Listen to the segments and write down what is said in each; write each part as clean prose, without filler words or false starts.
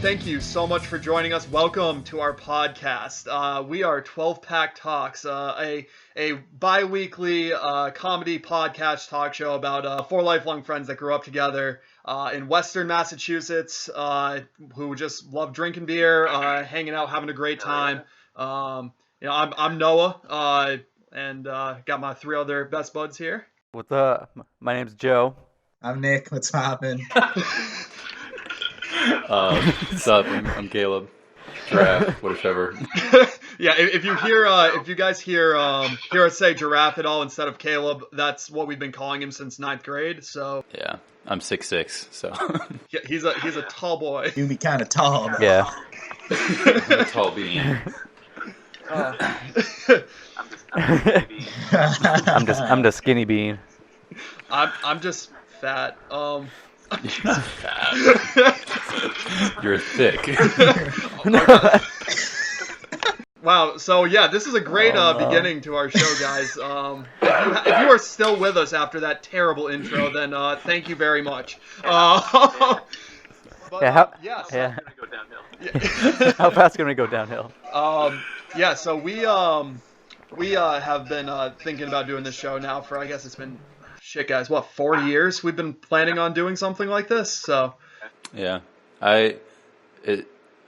thank you so much for joining us. Welcome to our podcast. We are 12 Pack Talks, a bi-weekly comedy podcast talk show about four lifelong friends that grew up together in Western Massachusetts, who just love drinking beer, hanging out, having a great time. I'm Noah, and got my three other best buds here. What's up? My name's Joe. I'm Nick. What's poppin'? What's up? I'm Caleb. Giraffe, whatever. Yeah, if you guys hear us say Giraffe at all instead of Caleb, that's what we've been calling him since 9th grade. So yeah, I'm 6'6", so yeah, he's a tall boy. You be kind of tall. Though. Yeah. I'm a tall bean. I'm the skinny bean. I'm just fat. Fat. You're thick. Wow. So yeah, this is a great beginning to our show, guys. If you are still with us after that terrible intro, then thank you very much. How fast can we go downhill? Yeah. So we have been thinking about doing this show now for, I guess it's been, shit guys, 4 years we've been planning on doing something like this. So yeah, I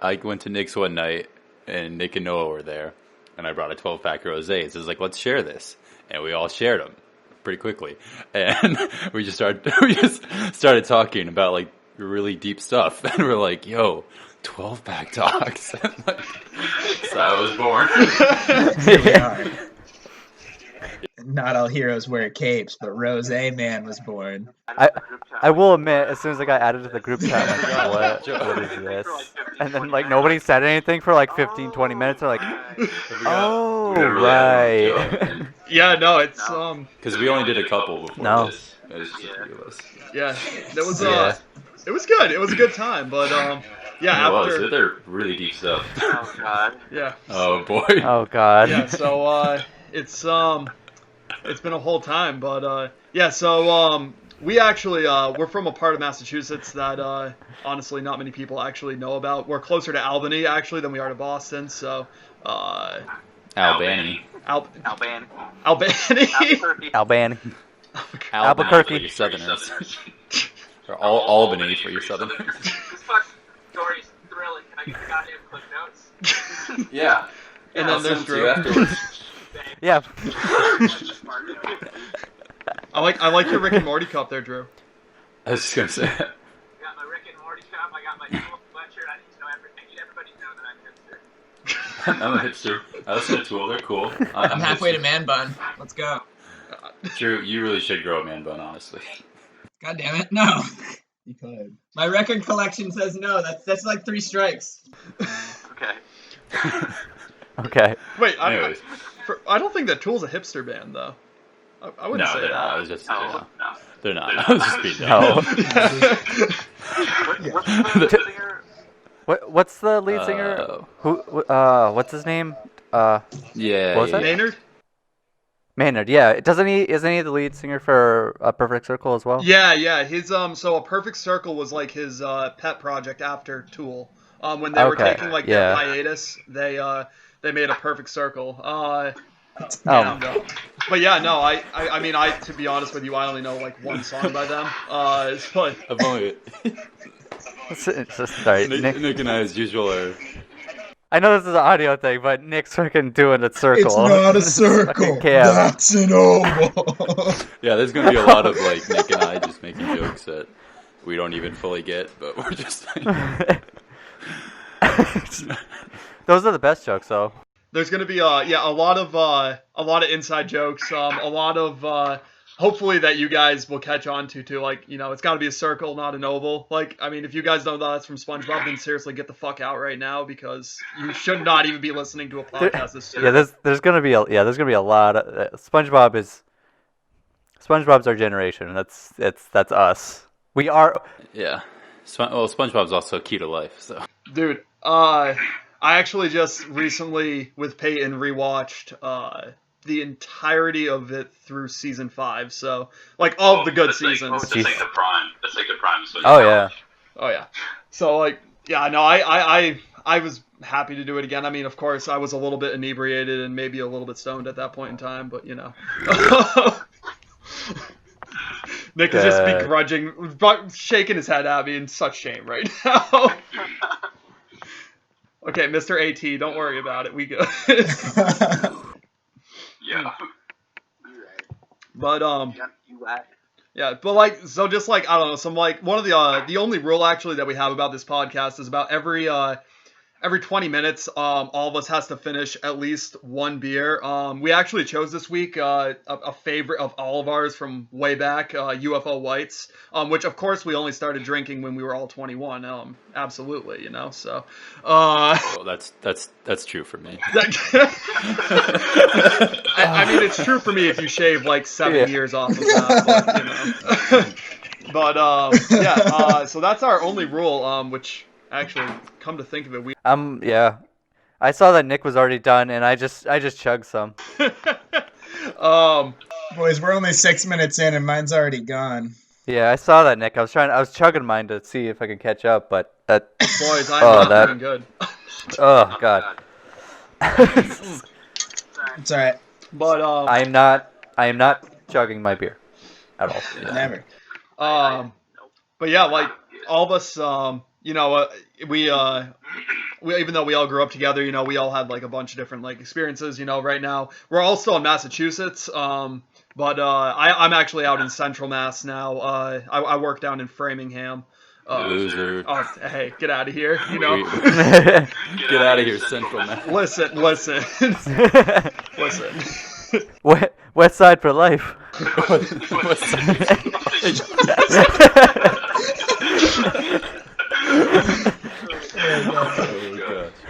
went to Nick's one night and Nick and Noah were there and I brought a 12-pack of rosés. So I was like, let's share this, and we all shared them pretty quickly, and we just started talking about like really deep stuff, and we're like, yo, 12-pack talks. Like, so I was born. Here we are. Not all heroes wear capes, but Rose Man was born. I will admit, as soon as I got added to the group chat, I'm like, what is this? And then like nobody said anything for like 15-20 minutes. They're like, oh, right. Yeah, no, it's because we only did a couple before this. It was just a few of us. Yeah, it was it was good. It was a good time, but yeah, they're really deep stuff. Oh god. Yeah. Oh boy. Oh god. Yeah, so it's been a whole time, but yeah, so we actually we're from a part of Massachusetts that honestly not many people actually know about. We're closer to Albany actually than we are to Boston, so Albany. Albany. Albany. Albuquerque for your Southerners. Or Albany for your Southerners. This fucking story's thrilling. Can I get the goddamn clip notes? Yeah. And then there's Drew. Yeah. I like your Rick and Morty cup there, Drew. I was just gonna say. I got my Rick and Morty cup. I got my Tool sweatshirt. I need to know everybody to know that I'm a hipster. I'm a hipster. I listen to Tool. They're cool. I'm halfway to man bun. Let's go. Drew, you really should grow a man bun, honestly. God damn it, no. You could. My record collection says no. That's like 3 strikes. Okay. Okay. Wait, I Anyways. don't think that Tool's a hipster band though. I wouldn't say they're that. not. I was just, No. they're not. I was just being No. What's the singer? What's the lead singer? What's his name? Yeah. What was that? Maynard, yeah. Isn't he the lead singer for A Perfect Circle as well? Yeah. His so A Perfect Circle was like his pet project after Tool. When they were taking like their hiatus, they made A Perfect Circle. But yeah, no, I mean, to be honest with you, I only know like one song by them. It's like I've only. It's just sorry. Nick and I, as usual, are. I know this is an audio thing, but Nick's freaking doing a circle. It's not a circle. That's an oval. Yeah, there's gonna be a lot of like Nick and I just making jokes that we don't even fully get, but we're just. Like... Those are the best jokes, though. There's gonna be a lot of inside jokes, a lot of hopefully that you guys will catch on to too. Like, you know, it's got to be a circle, not an oval. Like, I mean, if you guys don't know that's from SpongeBob, then seriously get the fuck out right now, because you should not even be listening to a podcast this soon. Yeah, there's gonna be a lot of SpongeBob's our generation. That's us. We are. Yeah. Well, SpongeBob's also key to life, so. Dude, I actually just recently with Peyton rewatched the entirety of it through season 5. So like all of the good seasons. That's like the prime. That's like the prime. Oh yeah. Oh yeah. So like Yeah, no, I was happy to do it again. I mean, of course, I was a little bit inebriated and maybe a little bit stoned at that point in time, but you know. Nick is just begrudging, shaking his head at me in such shame right now. Okay, Mr. AT, don't worry about it. We good. Yeah. But You whack. yeah, but like, so just like, I don't know, some like one of the only rule actually that we have about this podcast is about every 20 minutes, all of us has to finish at least one beer. We actually chose this week a favorite of all of ours from way back, UFO Whites, which of course we only started drinking when we were all 21. Absolutely, you know. So, Well, that's true for me. I mean, it's true for me if you shave like 7 years off of that, but you know. But yeah, so that's our only rule, which actually, come to think of it, we yeah. I saw that Nick was already done, and I just chugged some. Boys, we're only 6 minutes in, and mine's already gone. Yeah, I saw that, Nick. I was chugging mine to see if I could catch up, but that. Boys, I'm not doing good. Oh God. It's alright. But I am not chugging my beer at all. Never. But yeah, like all of us, you know, we even though we all grew up together, you know, we all had like a bunch of different like experiences. You know, right now we're all still in Massachusetts, but I'm actually out in Central Mass now. I work down in Framingham. Loser. Oh, hey, get out of here! You know, Get out of here, Central Man. listen. West Side for life.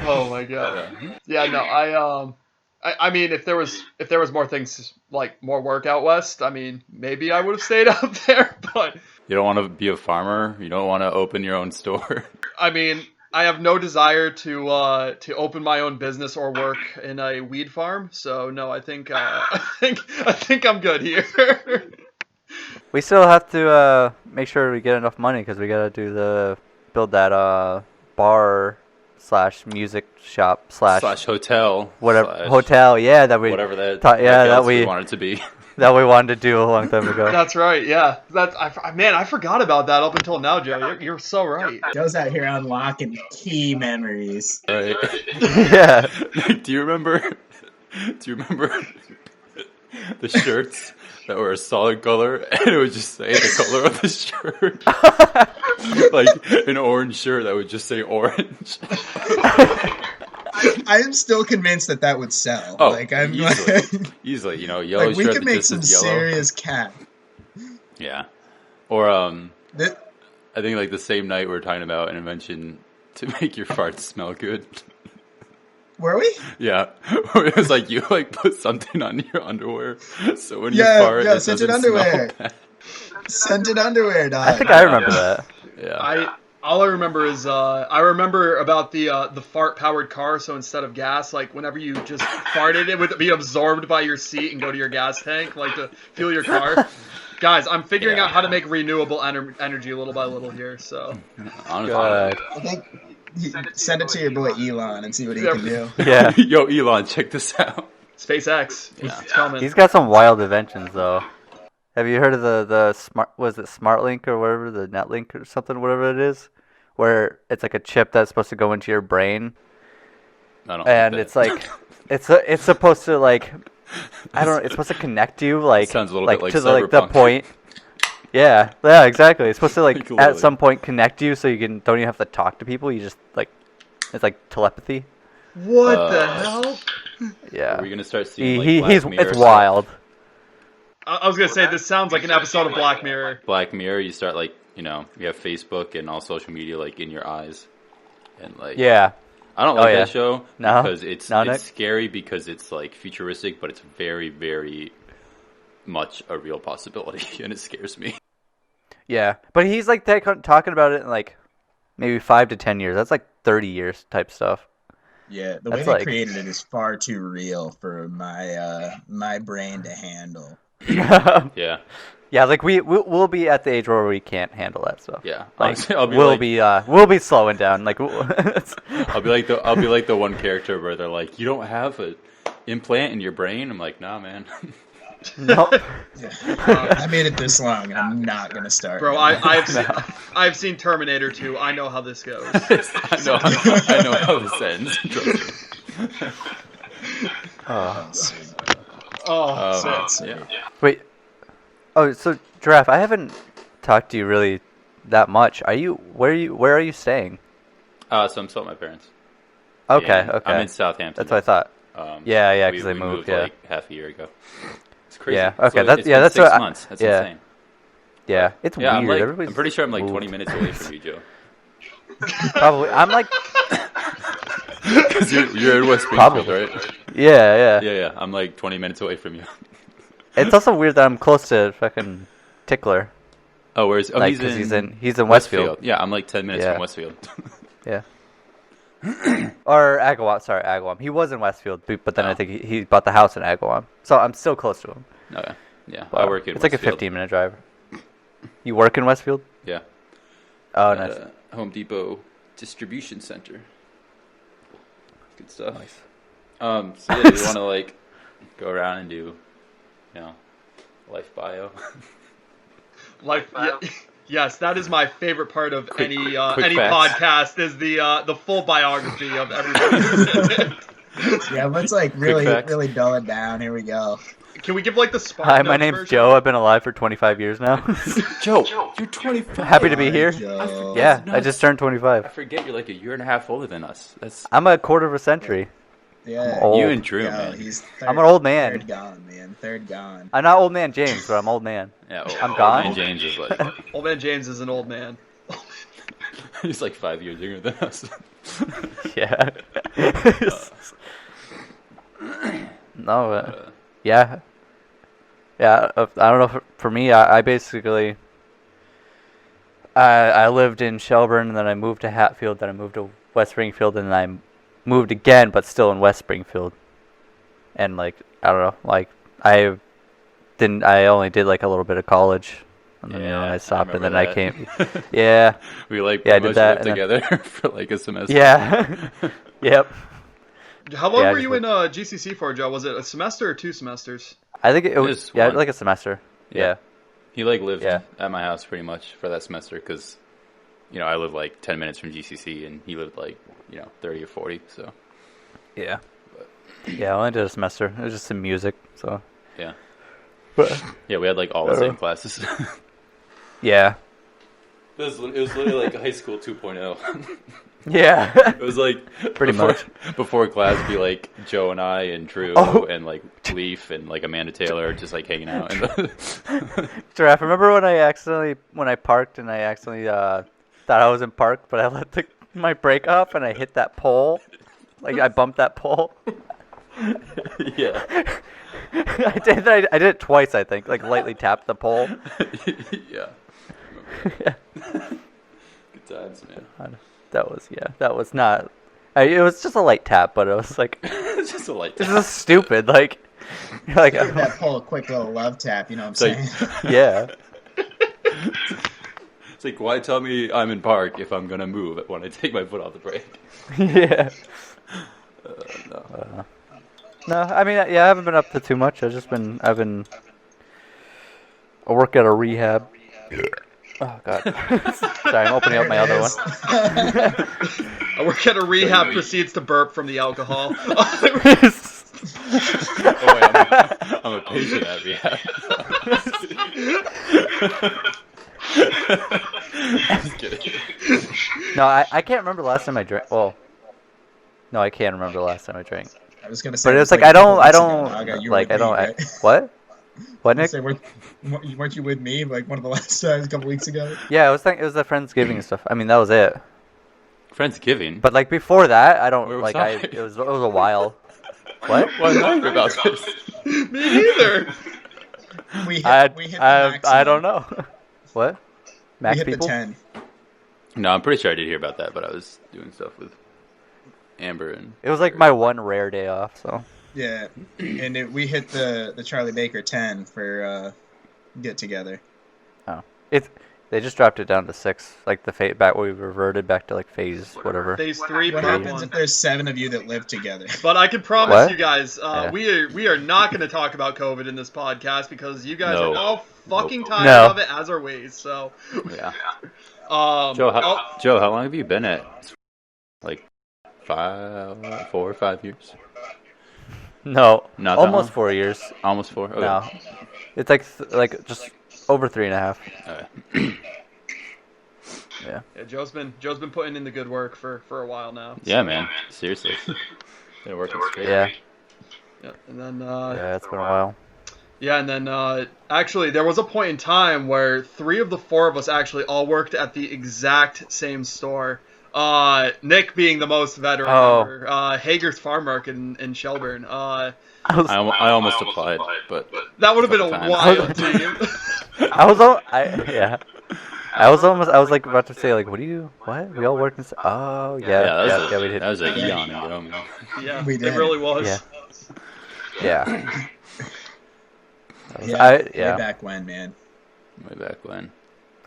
Oh my god. Yeah, no, I mean, if there was more things like more work out west, I mean, maybe I would have stayed out there, but You don't want to be a farmer? You don't want to open your own store? I mean, I have no desire to open my own business or work in a weed farm. So no, I think I'm good here. We still have to make sure we get enough money because we gotta build that bar / music shop / hotel. whatever hotel. Yeah, that we Whatever that. that we we want it to be. that we wanted to do a long time ago. That's right. Yeah, I forgot about that up until now, Joe. You're so right. Joe's out here unlocking key memories. Right. Yeah. Do you remember the shirts that were a solid color and it would just say the color of the shirt? Like an orange shirt that would just say orange. I am still convinced that would sell. Oh, like I'm easily, you know, yellow like we shirt could that make just some says yellow. serious cat. Yeah. Or Th- I think like the same night we were talking about an invention to make your farts smell good. Were we? Yeah. It was like you like put something on your underwear so when you fart it scented doesn't underwear. smell bad. Scented underwear, dog. I think I remember that. Yeah. All I remember is I remember about the fart powered car. So instead of gas, like whenever you just farted, it would be absorbed by your seat and go to your gas tank, like to fuel your car. Guys, I'm figuring out how to make renewable energy little by little here. So Honestly. God. I think send it to your boy Elon and see what he can do. Yeah. Yo, Elon, check this out. SpaceX, Yeah. it's coming. He's got some wild inventions though. Have you heard of the smart? Was it SmartLink or whatever, the NetLink or something, whatever it is, where it's like a chip that's supposed to go into your brain, I don't and like it's like it's supposed to like it's supposed to connect you like Sounds a little like bit like to the Cyberpunk. point. Yeah, exactly. It's supposed to like Like, at some point connect you so you don't even have to talk to people. You just like it's like telepathy. What the hell? Yeah. Are we gonna start seeing like Black He's Mirror it's stuff? wild. I was gonna say this sounds like an episode of Black Mirror. Black Mirror, you start like, you know, you have Facebook and all social media like in your eyes, and like Yeah. I don't like yeah. that show No? because it's No, Nick? scary because it's like futuristic, but it's very very much a real possibility, and it scares me. Yeah, but he's like talking about it in like maybe 5 to 10 years. That's like 30 years type stuff. Yeah, the way That's they like- created it is far too real for my brain to handle. Yeah, Yeah, like we'll be at the age where we can't handle that stuff. Yeah, Like honestly, I'll be we'll be slowing down. Like I'll be like the one character where they're like, you don't have an implant in your brain. I'm like, nah, man. nope. I made it this long, and I'm not gonna start. Bro, I've seen Terminator 2. I know how this goes. I know how this ends. Trust me. Yeah. Wait. Oh, so Giraffe, I haven't talked to you really that much. Where are you staying? So I'm still at my parents. Okay, And okay. I'm in Southampton. That's what I thought. Yeah, because we they moved. Yeah, like half a year ago. It's crazy. Yeah, okay, So that's- it's yeah, been that's 6 what I- months. That's yeah. insane. yeah. It's Yeah, weird. I'm pretty sure I'm like moved. 20 minutes away from you, Joe. Probably. I'm like. Because you're in West Springfield, Probably. right? Yeah. Yeah. I'm like 20 minutes away from you. It's also weird that I'm close to fucking Tickler. Oh, where's? Oh, Like, he's in Westfield. Yeah, I'm like 10 minutes Yeah. from Westfield. Yeah. Or Agawam. Sorry, Agawam. He was in Westfield, but then I Oh. think he bought the house in Agawam. So I'm still close to him. Okay. Yeah, But I work in It's like a Westfield. 15-minute drive. You work in Westfield? Yeah. Oh, At, nice. Home Depot distribution center. Good stuff. Nice. So yeah, you want to like go around and do, life bio. Like, yes, that is my favorite part of Quick any facts. podcast is the full biography of everybody. Yeah, let's like really facts. dull it down. Here we go. Can we give like the Spark Hi, my Notes name's version? Joe. I've been alive for 25 years now. Joe, you're 25. Happy to be here. Joe. Yeah, That's I nuts. just turned I 25. forget you're like a year and a half older than us. That's I'm a quarter of a century. Yeah. old. you and Drew, Yo, man. he's I'm an old man. Third gone, man. Third gone. I'm not old man James, but I'm old man. Yeah, I'm old gone. man James is like Old man James is an old man. he's like 5 years younger than us. Yeah. No, yeah. Yeah, I don't know. For me, I basically, I lived in Shelburne, and then I moved to Hatfield, then I moved to West Springfield, and then I moved again, but still in West Springfield. And like, I don't know, like I only did like a little bit of college, and then Yeah, I stopped, and then remember I came. Yeah, We like Yeah, I pretty did much that, lived and then- together for like a semester. yeah, yep. How long Yeah, I were just you in GCC for, Joe? Was it a semester or 2 semesters? I think it was Just yeah, one. like a semester. Yeah. He like lived Yeah. at my house pretty much for that semester because, I live like 10 minutes from GCC and he lived like 30 or 40. So Yeah. Yeah, I only did a semester. It was just some music, so. yeah, But yeah, we had like all the same classes. yeah. It was literally like high school 2.0. Yeah. It was like Pretty much. before class would be like Joe and I and Drew Oh. and like Leaf and like Amanda Taylor just like hanging out. Giraffe, remember when I parked and I accidentally thought I was in park, but I let my brake off and I hit that pole? Like, I bumped that pole? Yeah. I did it twice, I think. Like, lightly tapped the pole. Yeah. Good times, man. That was not... it was just a light tap, but it was like... It's just a light This tap. is stupid, like... You're like, Give that pole a quick little love tap. You know what I'm It's saying? like- yeah. It's like, why tell me I'm in park if I'm gonna move when I take my foot off the brake? Yeah. No. No, I mean, yeah, I haven't been up to too much. I work at a rehab. Oh God. Sorry, I'm opening up my other one. I work at a rehab, proceeds to burp from the alcohol. Oh wait, I'm a patient at rehab. Just kidding. No, I can't remember the last time I drank. Well, no, I can remember the last time I drank. I was gonna say. But it's like a I couple don't weeks ago, you were like with I don't. me, right? What? What, I Nick? say, weren't you with me like one of the last times a couple weeks ago? Yeah, it was the Friendsgiving stuff. I mean, that was it. Friendsgiving. But like before that, I don't Where was like. I? It was a while. What? Why am I angry about this? Me neither. We hit I the I maximum. don't know. What? We Max hit people? the 10. No, I'm pretty sure I did hear about that, but I was doing stuff with Amber and. It was like my one rare day off. So Yeah, and we hit the Charlie Baker 10 for get together. Oh, they just dropped it down to 6, like the back we reverted back to like phase whatever. Phase 3, What part happens 1. if there's 7 of you that live together? But I can promise What? you guys, Yeah. we are not going to talk about COVID in this podcast because you guys No. are all fucking Nope. tired No. of it, as are we. So, Yeah. Joe, Joe, how long have you been at? Like 4 or 5 years? No, Not that almost long? 4 years. Almost 4. Okay. No, it's like just over 3.5. Okay. Yeah. Joe's been putting in the good work for a while now. Yeah, man. Seriously. Been working straight. Yeah. Yeah, and then Yeah, it's been a while. yeah, and then actually there was a point in time where 3 of the 4 of us actually all worked at the exact same store. Nick being the most veteran member, Hager's Farm Market in Shelburne. I I almost applied, but That would have been a Time. wild team. I was like about to say like, what? We all work in. Oh yeah, we did. That was like eon ago, man. Yeah, We it did. really was. Yeah. Yeah. Yeah, Yeah. way back when, man. Way back when.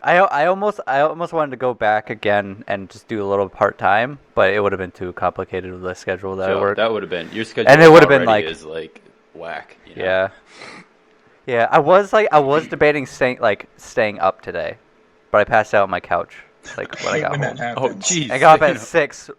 I almost wanted to go back again and just do a little part time, but it would have been too complicated with the schedule that I So work. that would have been your schedule. And it would have been already like- is like whack. You know? Yeah. Yeah, I was debating staying up today, but I passed out on my couch like when I got When that home. Oh, happens. jeez. I got up at 6.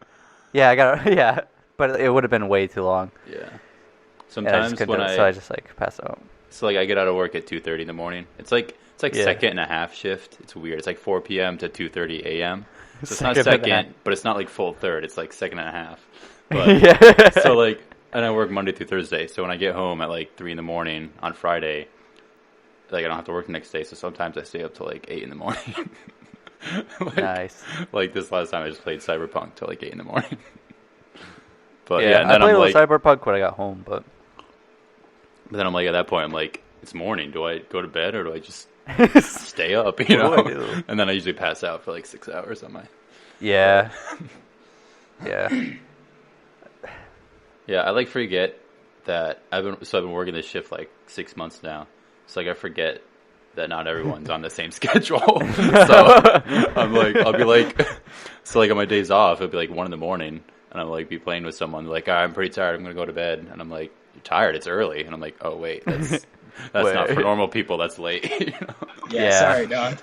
Yeah, yeah, but it would have been way too long. Yeah. And I Sometimes just couldn't when do it, so I just like passed out. so like I get out of work at 2:30 in the morning. It's like Yeah. second and a half shift. It's weird. It's like 4 p.m. to 2:30 a.m. So it's not Second and a half. second, but it's not like full third. It's like second and a half. But Yeah. so like, and I work Monday through Thursday. So when I get home at like 3 in the morning on Friday, like I don't have to work the next day. So sometimes I stay up till like 8 in the morning. Like, Nice. Like this last time I just played Cyberpunk till like 8 in the morning. But Yeah, and I then played I'm a like, little Cyberpunk when I got home, but then I'm like at that point I'm like, it's morning. Do I go to bed or do I just yeah, stay up? You What know. do I do? And then I usually pass out for like 6 hours on my. yeah. Yeah, I like forget that I've been working this shift like 6 months now. So like I forget that not everyone's on the same schedule. So I'm like, I'll be like, so like on my days off, it'll be like 1 in the morning, and I'll like be playing with someone like, I'm pretty tired, I'm gonna go to bed, and I'm like, you're tired, it's early, and I'm like, oh wait, that's not for Wait. normal people, that's late. You know? Yeah, sorry, dog.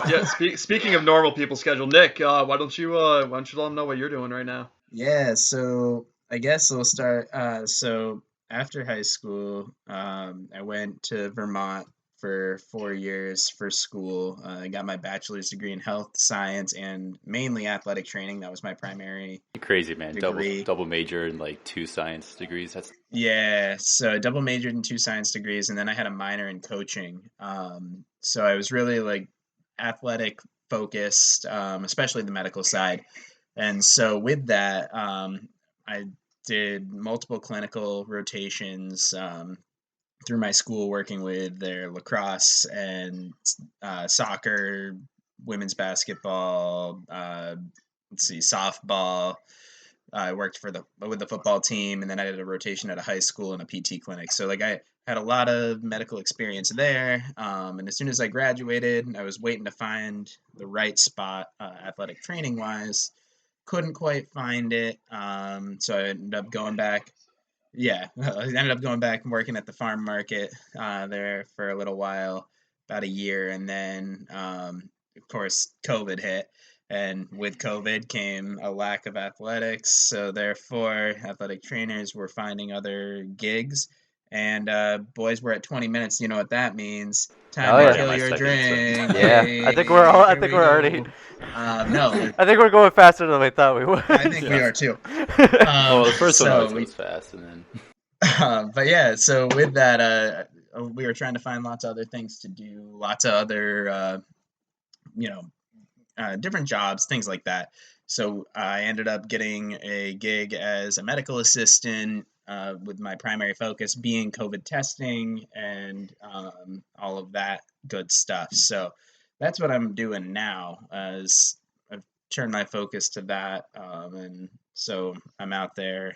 Yeah, speaking of normal people schedule, Nick, why don't you let them know what you're doing right now? Yeah, so I guess we'll start. So after high school, I went to Vermont for 4 years for school. I got my bachelor's degree in health science and mainly athletic training. That was my primary. Crazy, man. Degree. Double major and like 2 science degrees. That's Yeah, so I double majored in 2 science degrees, and then I had a minor in coaching. So I was really like athletic focused, especially the medical side. And so with that, I did multiple clinical rotations through my school, working with their lacrosse and soccer, women's basketball, softball. I worked with the football team, and then I did a rotation at a high school and a PT clinic. So like I had a lot of medical experience there. And as soon as I graduated, I was waiting to find the right spot, athletic training wise. Couldn't quite find it. So I ended up going back. Yeah, I ended up going back and working at the farm market there for a little while, about a year, and then of course COVID hit, and with COVID came a lack of athletics. So therefore, athletic trainers were finding other gigs, and boys were at 20 minutes. You know what that means? Time Oh, to yeah. kill My your second drink. Yeah, I think Here we already. go. No, I think we're going faster than we thought we would. I think we are too. well, the first one so always we- goes fast, and then but yeah, so with that, we were trying to find lots of other things to do, lots of other, different jobs, things like that. So I ended up getting a gig as a medical assistant, with my primary focus being COVID testing and all of that good stuff. So that's what I'm doing now, as I've turned my focus to that, and so I'm out there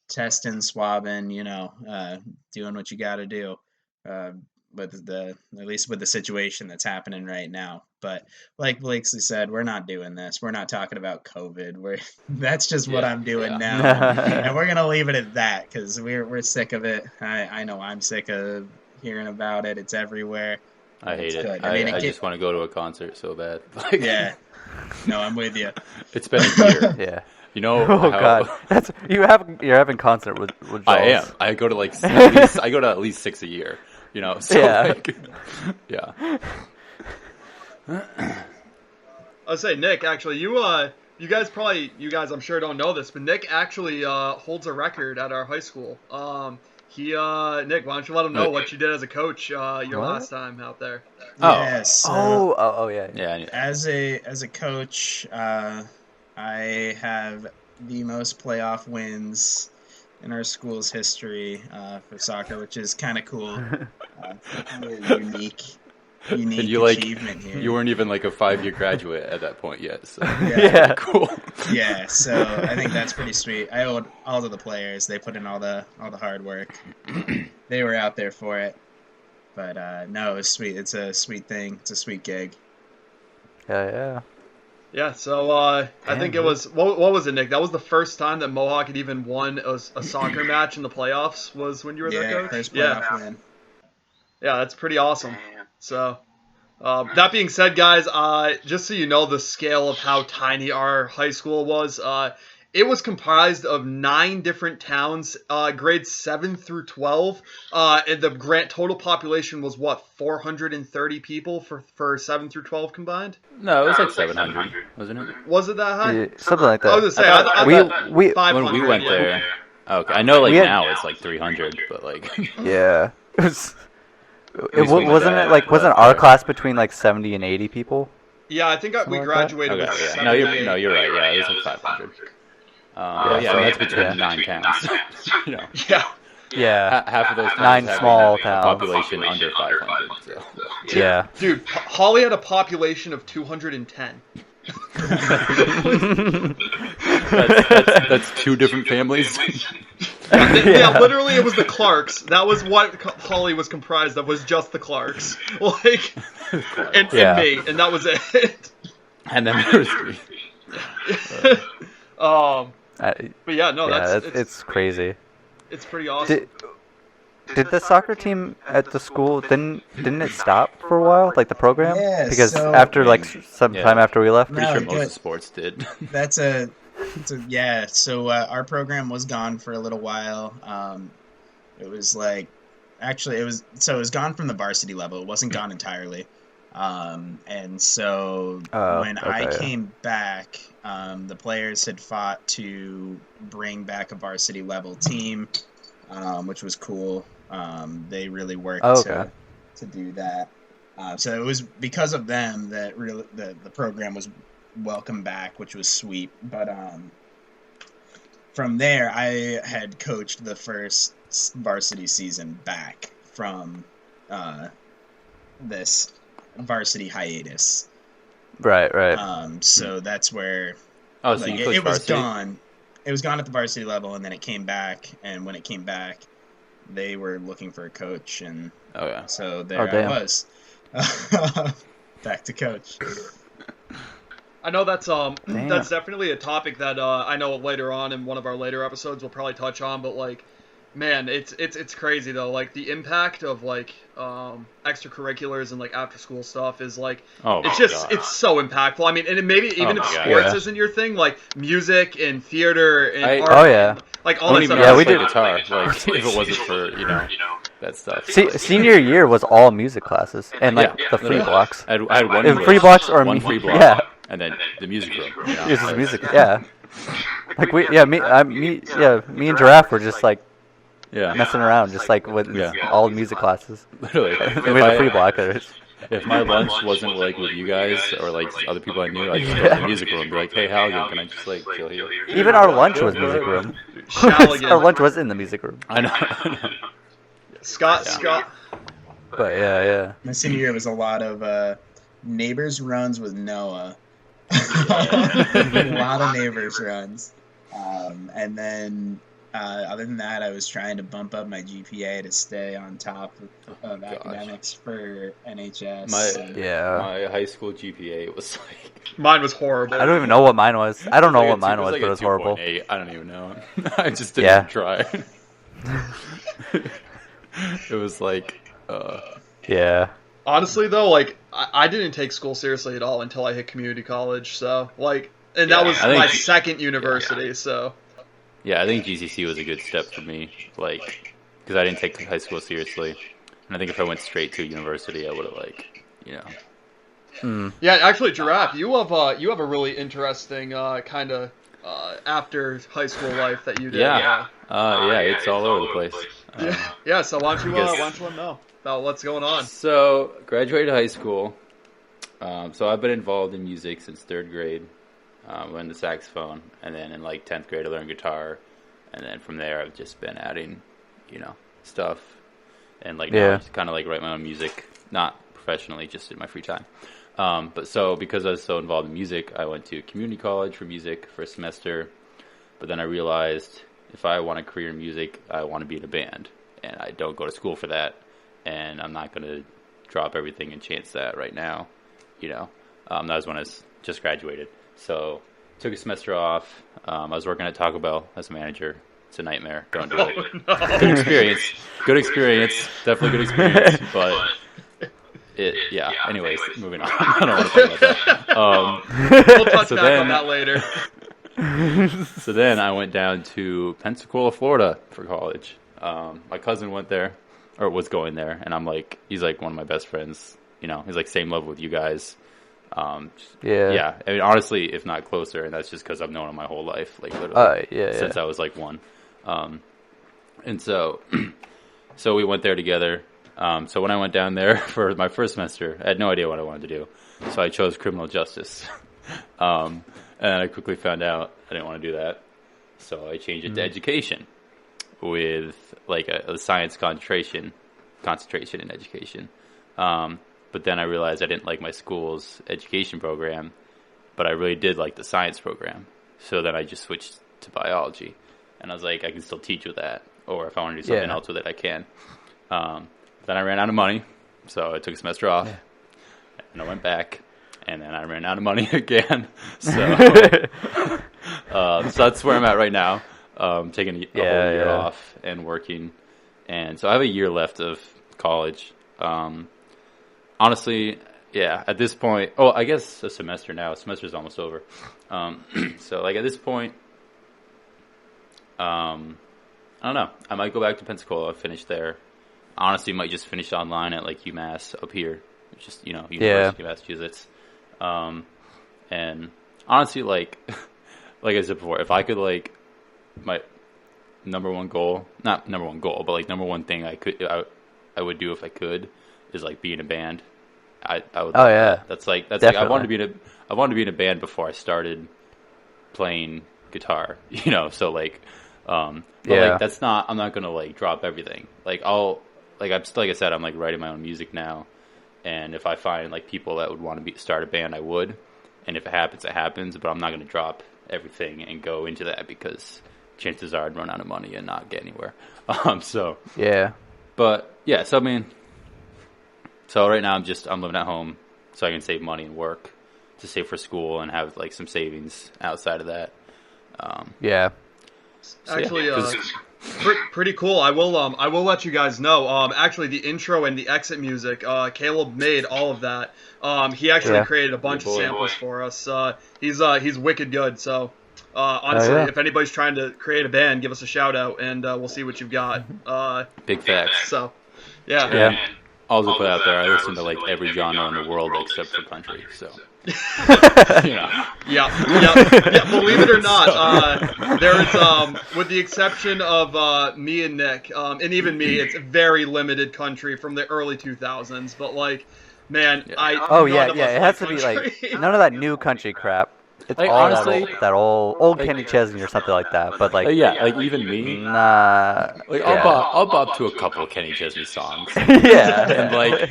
testing, swabbing, doing what you got to do. at least with the situation that's happening right now. But like Blakesley said, we're not doing this. We're not talking about COVID. That's just what Yeah, I'm doing yeah. now, and we're gonna leave it at that because we're sick of it. I know I'm sick of hearing about it. It's everywhere. I hate It's it. good. I just want to go to a concert so bad. Like, Yeah. No, I'm with you. It's been a year. Yeah. You know Oh how God, you're having concert with I am. Joel's. I go to at least 6 a year. You know. So Yeah. like, yeah. I'll say, Nick, actually, you guys, I'm sure don't know this, but Nick actually holds a record at our high school. Nick, why don't you let him know what you did as a coach your What? last time out there? Oh. Yes. Oh yeah. Yeah. As a coach, I have the most playoff wins in our school's history for soccer, which is kind of cool. A unique And you achievement here. you weren't even like a 5-year graduate at that point yet. So Yeah. cool. Yeah, so I think that's pretty sweet. I owe all to the players. They put in all the hard work. They were out there for it. But no, it was sweet. It's a sweet thing. It's a sweet gig. Yeah. Yeah, so I think it was, what was it, Nick? That was the first time that Mohawk had even won a soccer match in the playoffs, was when you were there, Coach? First playoff win. Yeah, that's pretty awesome. So, that being said, guys, just so you know the scale of how tiny our high school was, it was comprised of 9 different towns, grades 7 through 12, and the total population was, 430 people for 7 through 12 combined? No, it was like 700, wasn't it? Was it that high? Yeah, something like that. I was gonna say, I thought we 500, When we went yeah. there. Okay, I know like We had- now it's like 300, but like yeah. least we Wasn't did it like that, wasn't but- our class between like 70 and 80 people? Yeah, I think we Something like that? graduated okay, with yeah. 78. You're right. Yeah, it was like 500. Yeah, Yeah, so that's that's between between 9 towns. You know, Yeah. Yeah. half of those towns 9 have small a towns. population under 500. So. Yeah. Dude, Holly had a population of 210. That's 2 different families. Yeah, literally it was the Clarks. That was what Holly was comprised of, was just the Clarks. Like, and Yeah. me, and that was it. And then there's 3. But yeah, no, yeah, that's it's crazy. it's pretty awesome. Did the soccer team at the school didn't it stop for a while, like the program? Yeah, Because so- after like some Yeah. time after we left. Pretty No, sure most good. of sports did. Yeah. So our program was gone for a little while. It was like, actually, it was gone from the varsity level. It wasn't gone entirely. And so when I okay. came back, the players had fought to bring back a varsity level team, which was cool. They really worked to do that. So it was because of them that really the program was welcomed back, which was sweet. But from there, I had coached the first varsity season back from this varsity hiatus. Right. So that's where Oh, so like, you coached it was varsity? gone. It was gone at the varsity level, and then it came back. And when it came back, they were looking for a coach, and Oh yeah. so there I damn. was, back to coach. I know that's Damn. that's definitely a topic that I know later on in one of our later episodes we'll probably touch on, but like, man, it's crazy though. Like the impact of like extracurriculars and like after school stuff is like, Oh it's my just God. it's so impactful. I mean, and maybe even Oh if my God. sports Yeah. isn't your thing, like music and theater and I- art, Oh, yeah. and, like I all don't that even stuff. know Yeah, how we to play did- guitar. Like, if it wasn't for that stuff. Senior year was all music classes and like Yeah, the free literally. blocks. I had one And English, free blocks or one me- free block, yeah. and then the music room. You know? It was just music. Yeah. Like me and Giraffe were just like Yeah. messing around, just like with Yeah. all music classes. Literally. We had a free block. If my lunch wasn't like with you guys or like other people I knew, I'd just go to the music room and be like, "Hey, Halligan, can I just like chill here?" Even our lunch was music room. Shaligan. Our lunch was in the music room. I know. Scott. But yeah. My senior year was a lot of neighbors runs with Noah. A lot of neighbors runs. And then Other than that, I was trying to bump up my GPA to stay on top of Gosh. academics for NHS. My high school GPA was like Mine was horrible. I don't even know what mine was. I don't know like what mine was, like but it was horrible. 2.8. I don't even know. I just didn't even try. It was like, Yeah. Honestly, though, like I didn't take school seriously at all until I hit community college. So like, and that was I think my second university. So yeah, I think GCC was a good step for me, like, because I didn't take high school seriously, and I think if I went straight to university, I would have like, yeah, actually, Giraffe, you have a really interesting kind of after high school life that you did. Yeah. It's all over the place. Yeah. So why don't you guess- let them know about what's going on? So, graduated high school. So I've been involved in music since 3rd grade. Learned the saxophone, and then in like 10th grade I learned guitar, and then from there I've just been adding, stuff, and like now I just kind of like write my own music, not professionally, just in my free time. But so because I was so involved in music, I went to community college for music for a semester, but then I realized if I want a career in music, I want to be in a band, and I don't go to school for that, and I'm not going to drop everything and chance that right now, That was when I just graduated. So, took a semester off. I was working at Taco Bell as a manager. It's a nightmare. Don't do it. No. Good experience. Good experience. Definitely good experience. But anyways, moving on. I don't want to talk about that. We'll touch So back then- on that later. So then I went down to Pensacola, Florida for college. My cousin went there, or was going there, and he's like one of my best friends. He's like same level with you guys. Yeah. I mean, honestly, if not closer, and that's just because I've known him my whole life, like literally since I was like 1. And so we went there together. So when I went down there for my first semester, I had no idea what I wanted to do. So I chose criminal justice. And I quickly found out I didn't want to do that. So I changed it to education with like a science concentration in education. But then I realized I didn't like my school's education program, but I really did like the science program. So then I just switched to biology. And I was like, I can still teach with that. Or if I want to do something else with it, I can. Then I ran out of money, so I took a semester off. And I went back, and then I ran out of money again. So, so that's where I'm at right now. Taking a whole year off and working. And so I have a year left of college. Honestly, at this point, I guess a semester now. A semester's almost over. So, like, at this point, I don't know. I might go back to Pensacola, finish there. Honestly, might just finish online at, like, UMass up here. Just, University of Massachusetts. And honestly, like I said before, if I could, like, my number one goal, not number one goal, but, like, number one thing I would do if I could, is like be in a band. I would. Oh yeah. That's like Definitely. I wanted to be in a band before I started playing guitar. So like, but like that's not. I'm not gonna like drop everything. Like like I said, I'm like writing my own music now, and if I find like people that would want to start a band, I would. And if it happens, it happens. But I'm not gonna drop everything and go into that because chances are I'd run out of money and not get anywhere. So yeah. But yeah, so I mean. So right now I'm living at home so I can save money and work to save for school and have like some savings outside of that. Actually, pretty cool. I will let you guys know. Actually, the intro and the exit music, Caleb made all of that. He actually created a bunch of samples for us. He's wicked good. So honestly, if anybody's trying to create a band, give us a shout out and we'll see what you've got. Big facts. So yeah. Also put out there, I listen to like every genre in the world except for country. So Yeah. Believe it or not, there's with the exception of me and Nick, and even me, it's very limited country from the early 2000s. But like, man, it has to be like none of that new country crap. It's like, all honestly, that old Kenny Chesney or something like that. But like, like even me, nah. Like I'll bop to a couple of Kenny Chesney songs. Yeah, and like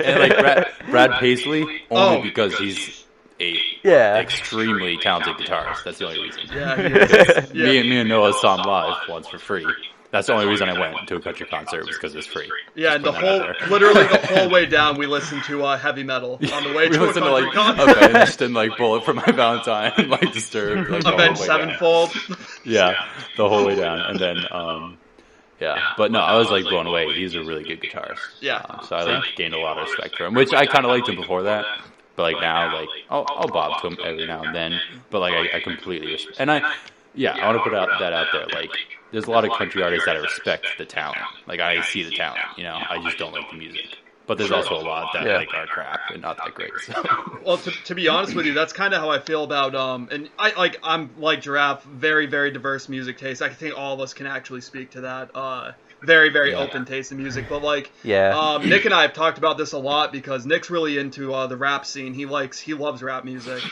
Brad Paisley only because he's Yeah. extremely talented guitarist. That's the only reason. Yeah, he is. Yeah. Me and Noah saw him live once for free. That's the only reason I went to a country concert was because it was free. Yeah, Just and the putting that out whole, there. literally the whole way down, we listened to heavy metal on the way we to a listened country to concert. Avenged and Bullet for My Valentine and Disturbed. The whole Avenged way down. Sevenfold. Yeah, the whole way down, and then but no, I was blown away. He's a really good guitarist. Yeah. So I gained a lot of respect for him, which I kind of liked him before that, but now I'll bob to him every now and then. But I completely respect, and I want to put that out there. There's a lot of country artists that I respect the talent. I see the talent. I just don't like the music. But there's also a lot that are crap and not that great. So. Well, to be honest with you, that's kind of how I feel about and I'm like Giraffe, very, very diverse music taste. I think all of us can actually speak to that. Very, very open taste in music. But Nick and I have talked about this a lot because Nick's really into the rap scene. He loves rap music.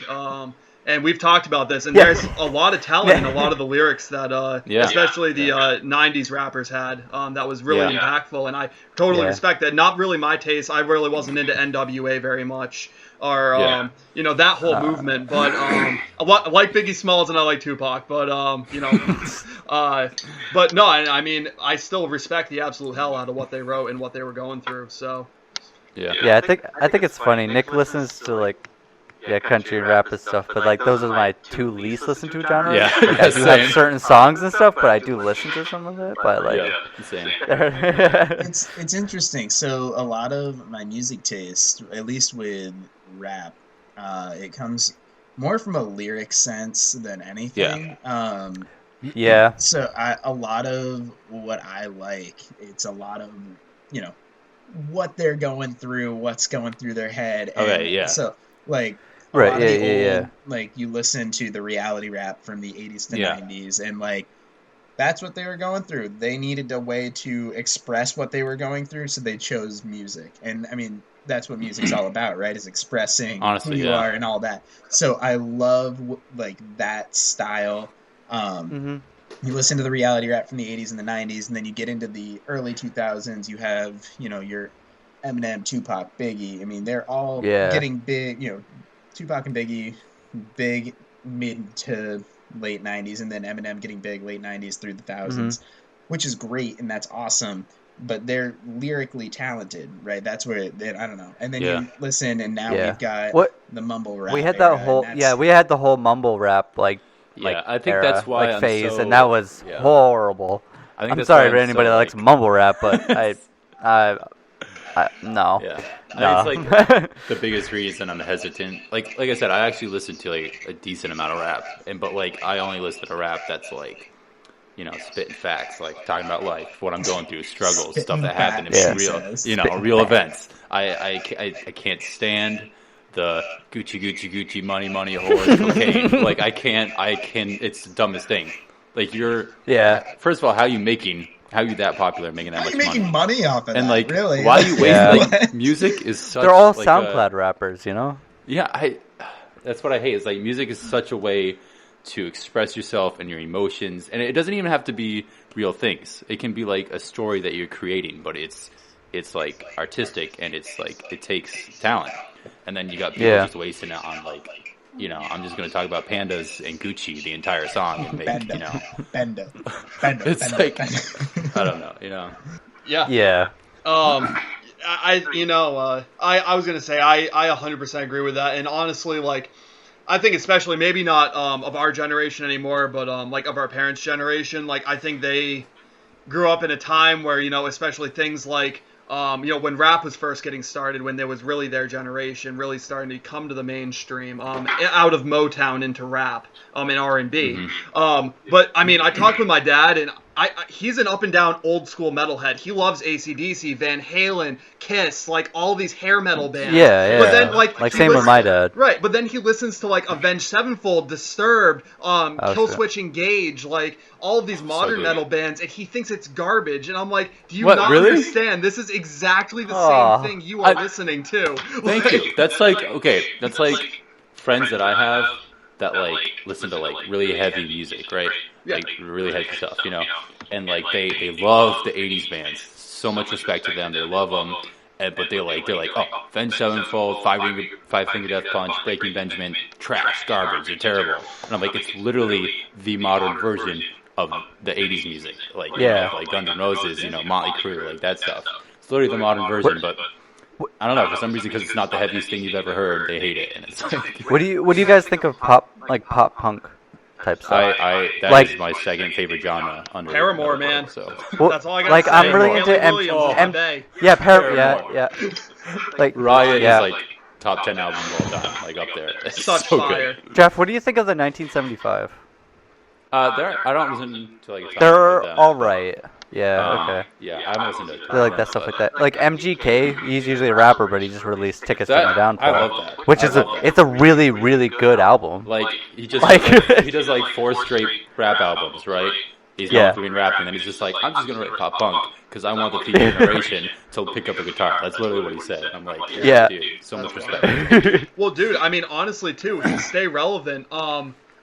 And we've talked about this, and there's a lot of talent in a lot of the lyrics that, especially the 90s rappers had, that was really impactful, and I totally respect that. Not really my taste. I really wasn't into NWA very much, or, that whole movement, but I like Biggie Smalls and I like Tupac, but, but no, I mean, I still respect the absolute hell out of what they wrote and what they were going through, so. Yeah, I think it's funny. Nick listens to, country and rap and stuff, but those are my two least listened to genres. Yeah, I do have certain songs and stuff, but I do listen to some of it. But same. It's interesting. So a lot of my music taste, at least with rap, it comes more from a lyric sense than anything. So a lot of what I like, it's a lot of what they're going through, what's going through their head. So you listen to the reality rap from the 80s to 90s, and that's what they were going through. They needed a way to express what they were going through, so they chose music. And I mean, that's what music's all about, right? Is expressing who you are and all that. So I love that style. You listen to the reality rap from the 80s and the 90s, and then you get into the early 2000s, you have, your Eminem, Tupac, Biggie. I mean, they're all getting big, Tupac and Biggie, big mid to late 90s, and then Eminem getting big late 90s through the thousands, which is great, and that's awesome. But they're lyrically talented, right? That's where I don't know. And then you listen, and now we've got the mumble rap. We had that we had the whole mumble rap I think era, that's why phase, and that was horrible. I'm sorry to anybody that likes mumble rap, but no. Yeah. I think it's the biggest reason I'm hesitant. Like I said, I actually listen to a decent amount of rap, but I only listen to rap that's spitting facts, talking about life, what I'm going through, struggles, stuff that happened in real events. I can't stand the Gucci money whores cocaine. I can. It's the dumbest thing. First of all, how are you that popular, making that much money? Making money off of that, really? Why are you wasting? Music is such. They're all SoundCloud rappers, Yeah, that's what I hate. Is music is such a way to express yourself and your emotions, and it doesn't even have to be real things. It can be a story that you're creating, but it's artistic, and it's it takes talent. And then you got people just wasting it on I'm just going to talk about pandas and Gucci the entire song and make Bendo. It's I don't know, Yeah. I was gonna say I 100% agree with that, and honestly, I think especially maybe not of our generation anymore, but of our parents' generation, I think they grew up in a time where especially things when rap was first getting started, when there was really their generation really starting to come to the mainstream, out of Motown into rap, and R&B. But I mean, I talked with my dad, and he's an up and down old school metalhead. He loves AC/DC, Van Halen, Kiss, all these hair metal bands. Yeah. But then same with my dad. Right, but then he listens to Avenged Sevenfold, Disturbed, Killswitch Engage, all of these modern metal bands, and he thinks it's garbage. And I'm like, do you not understand? This is exactly the same thing you are listening to. Thank you. That's that's friends that I have that listen to really heavy music, right? Really heavy stuff, and they love the 80s bands. So much respect to them. They love them. but they're like, oh, Avenged Sevenfold, Five Finger Death Punch, Breaking Benjamin, trash, garbage, they're terrible. And I'm like, it's literally the modern version of the 80s music. Like, like Guns N' Roses, Motley Crue, like that stuff. It's literally the modern version, but I don't know, for some reason, because it's not the heaviest thing you've ever heard, they hate it. And it's like, what do you guys think of pop punk type stuff? That is my second favorite genre. Under Paramore, man. So. Well, that's all I got. Like, to say. I'm really into Paramore. yeah. Like Riot is like top 10 album of all time, like up there. It's Such so fire. good. Jeff, what do you think of the 1975? I don't listen to like. They're all right. Yeah. Okay. Yeah, I haven't listened to. They like that stuff like that. Like MGK, he's usually a rapper, but he just released Tickets to My Downfall. I love that. Which is it's a really, really good album. Like he just Like- he does like 4 straight rap albums, right? He's going through and rapping, and he's just like, I'm just gonna write pop punk because I want the future generation to pick up a guitar. That's literally what he said. I'm like, Yeah. dude, so much respect. Well, dude, I mean, honestly, too, to stay relevant,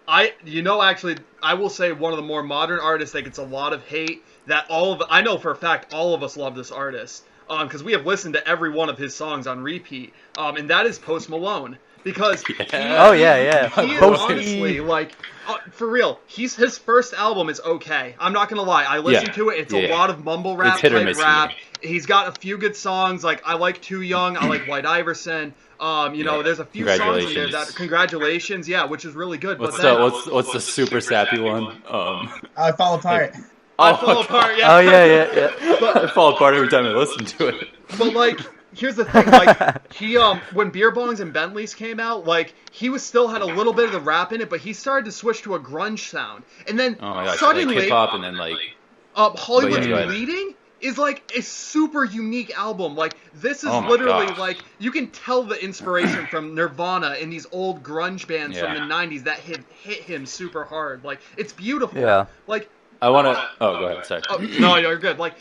actually, I will say one of the more modern artists that gets a lot of hate. I know for a fact all of us love this artist, because we have listened to every one of his songs on repeat, and that is Post Malone. Because he is honestly, like, for real, his first album is okay. I'm not gonna lie, I listened to it. It's a lot of mumble rap It's hit or type miss rap. He's got a few good songs, like I like Too Young, I like White Iverson. There's a few songs in there that Congratulations, which is really good. What's but the super sappy one? I Fall Apart. I Fall Apart, Oh yeah. I fall apart every time I listen to it. But like, here's the thing, like he when Beer Bongs and Bentleys came out, like he still had a little bit of the rap in it, but he started to switch to a grunge sound, and then suddenly like hip hop, and then like Hollywood's Bleeding is like a super unique album. Like this is literally like you can tell the inspiration from Nirvana and these old grunge bands from the '90s that hit him super hard. Like it's beautiful. Yeah. Like. I want to. Oh, go ahead. Sorry. No, you're good. Like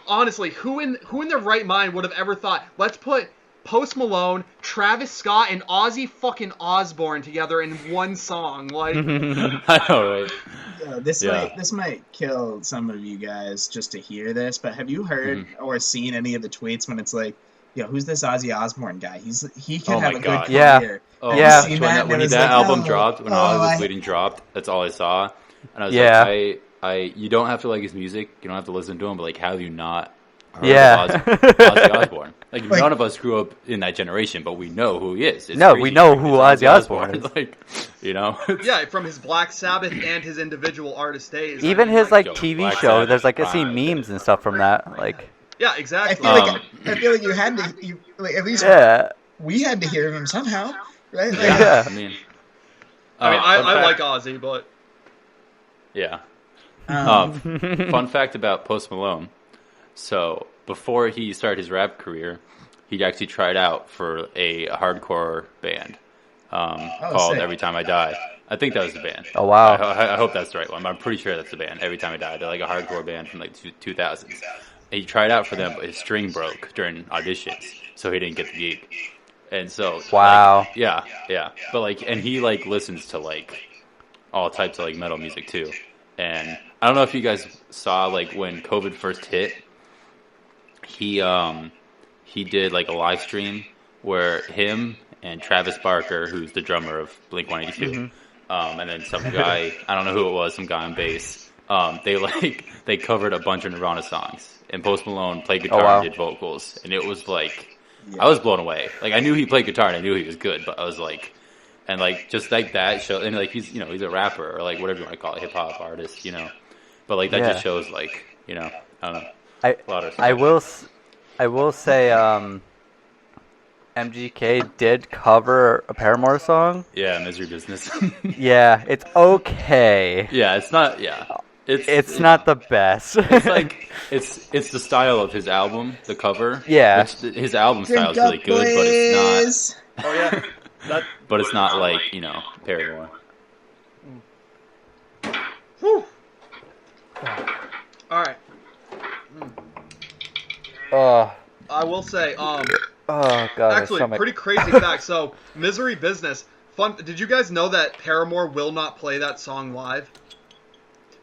honestly, who in their right mind would have ever thought, let's put Post Malone, Travis Scott, and Ozzy fucking Osbourne together in one song? Like, I know, right? This might kill some of you guys just to hear this, but have you heard or seen any of the tweets when it's like, yo, who's this Ozzy Osbourne guy? He can have a good career. Oh, yeah. When that album dropped, when Ozzy was Bleeding dropped, that's all I saw, and I was like, you don't have to like his music, you don't have to listen to him, but like, how have you not heard of Ozzy Osbourne? Like, none of us grew up in that generation, but we know who he is. We know who Ozzy Osbourne is. Like, from his Black Sabbath and his individual artist days. Even his TV show, there's like I see memes and stuff from that. Like, yeah, exactly. I feel like you had to, at least we had to hear him somehow, right? Like, I like Ozzy, but yeah. Fun fact about Post Malone. So before he started his rap career, he actually tried out for a hardcore band called Every Time I Die. I think that was the band. Oh wow! I hope that's the right one. I'm pretty sure that's the band. Every Time I Die. They're like a hardcore band from like 2000s. And he tried out for them, but his string broke during auditions, so he didn't get the gig. And so wow, yeah. But like, and he like listens to like all types of like metal music too. And I don't know if you guys saw, like, when COVID first hit, he did like a live stream where him and Travis Barker, who's the drummer of Blink-182, and then some guy, I don't know who it was, some guy on bass, they covered a bunch of Nirvana songs, and Post Malone played guitar and did vocals, and it was like, I was blown away. Like, I knew he played guitar and I knew he was good, but I was like, and like just like that show, and like he's a rapper or like whatever you want to call it, hip hop artist, but like that just shows like I don't know. I will say MGK did cover a Paramore song. Yeah, Misery Business. Yeah, it's okay. Yeah, it's not. Yeah, it's not the best. It's like it's the style of his album, the cover. Yeah, his album style is really good, but it's not. Oh yeah. But it's not like, Paramore. Whew. Alright. I will say, oh god, actually, pretty crazy fact. So, Misery Business. Did you guys know that Paramore will not play that song live?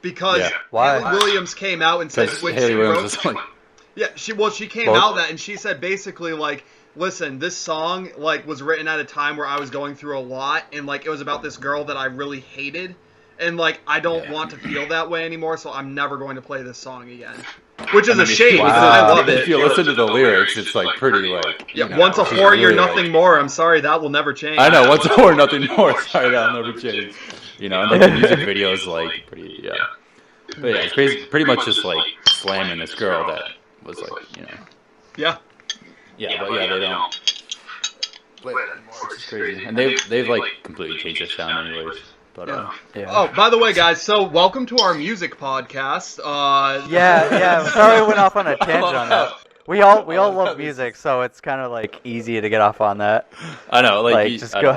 Because Why? Haley Williams came out and said Switch Haley broke. Williams was like, Yeah, she came Both? out that and she said basically like, listen, this song like was written at a time where I was going through a lot and like it was about this girl that I really hated and like I don't want to feel that way anymore, so I'm never going to play this song again. Which is a shame because I love it. If you listen to the lyrics, it's like pretty like. Yeah, you know, once a she's whore, you're really, nothing like, more. I'm sorry, that will never change. I know, once a whore, nothing more. Sorry, that'll never change. You know, and like the music video is like pretty, yeah. But yeah, it's pretty much just like slamming this girl that was like, you know. Yeah. Yeah, but yeah, they don't. But it's crazy, and they've like completely changed their sound, anyways. But Yeah. Oh, by the way, guys, so welcome to our music podcast. Yeah. Sorry, we went off on a tangent on that. We all love music, so it's kind of like easy to get off on that. I know, like just I go.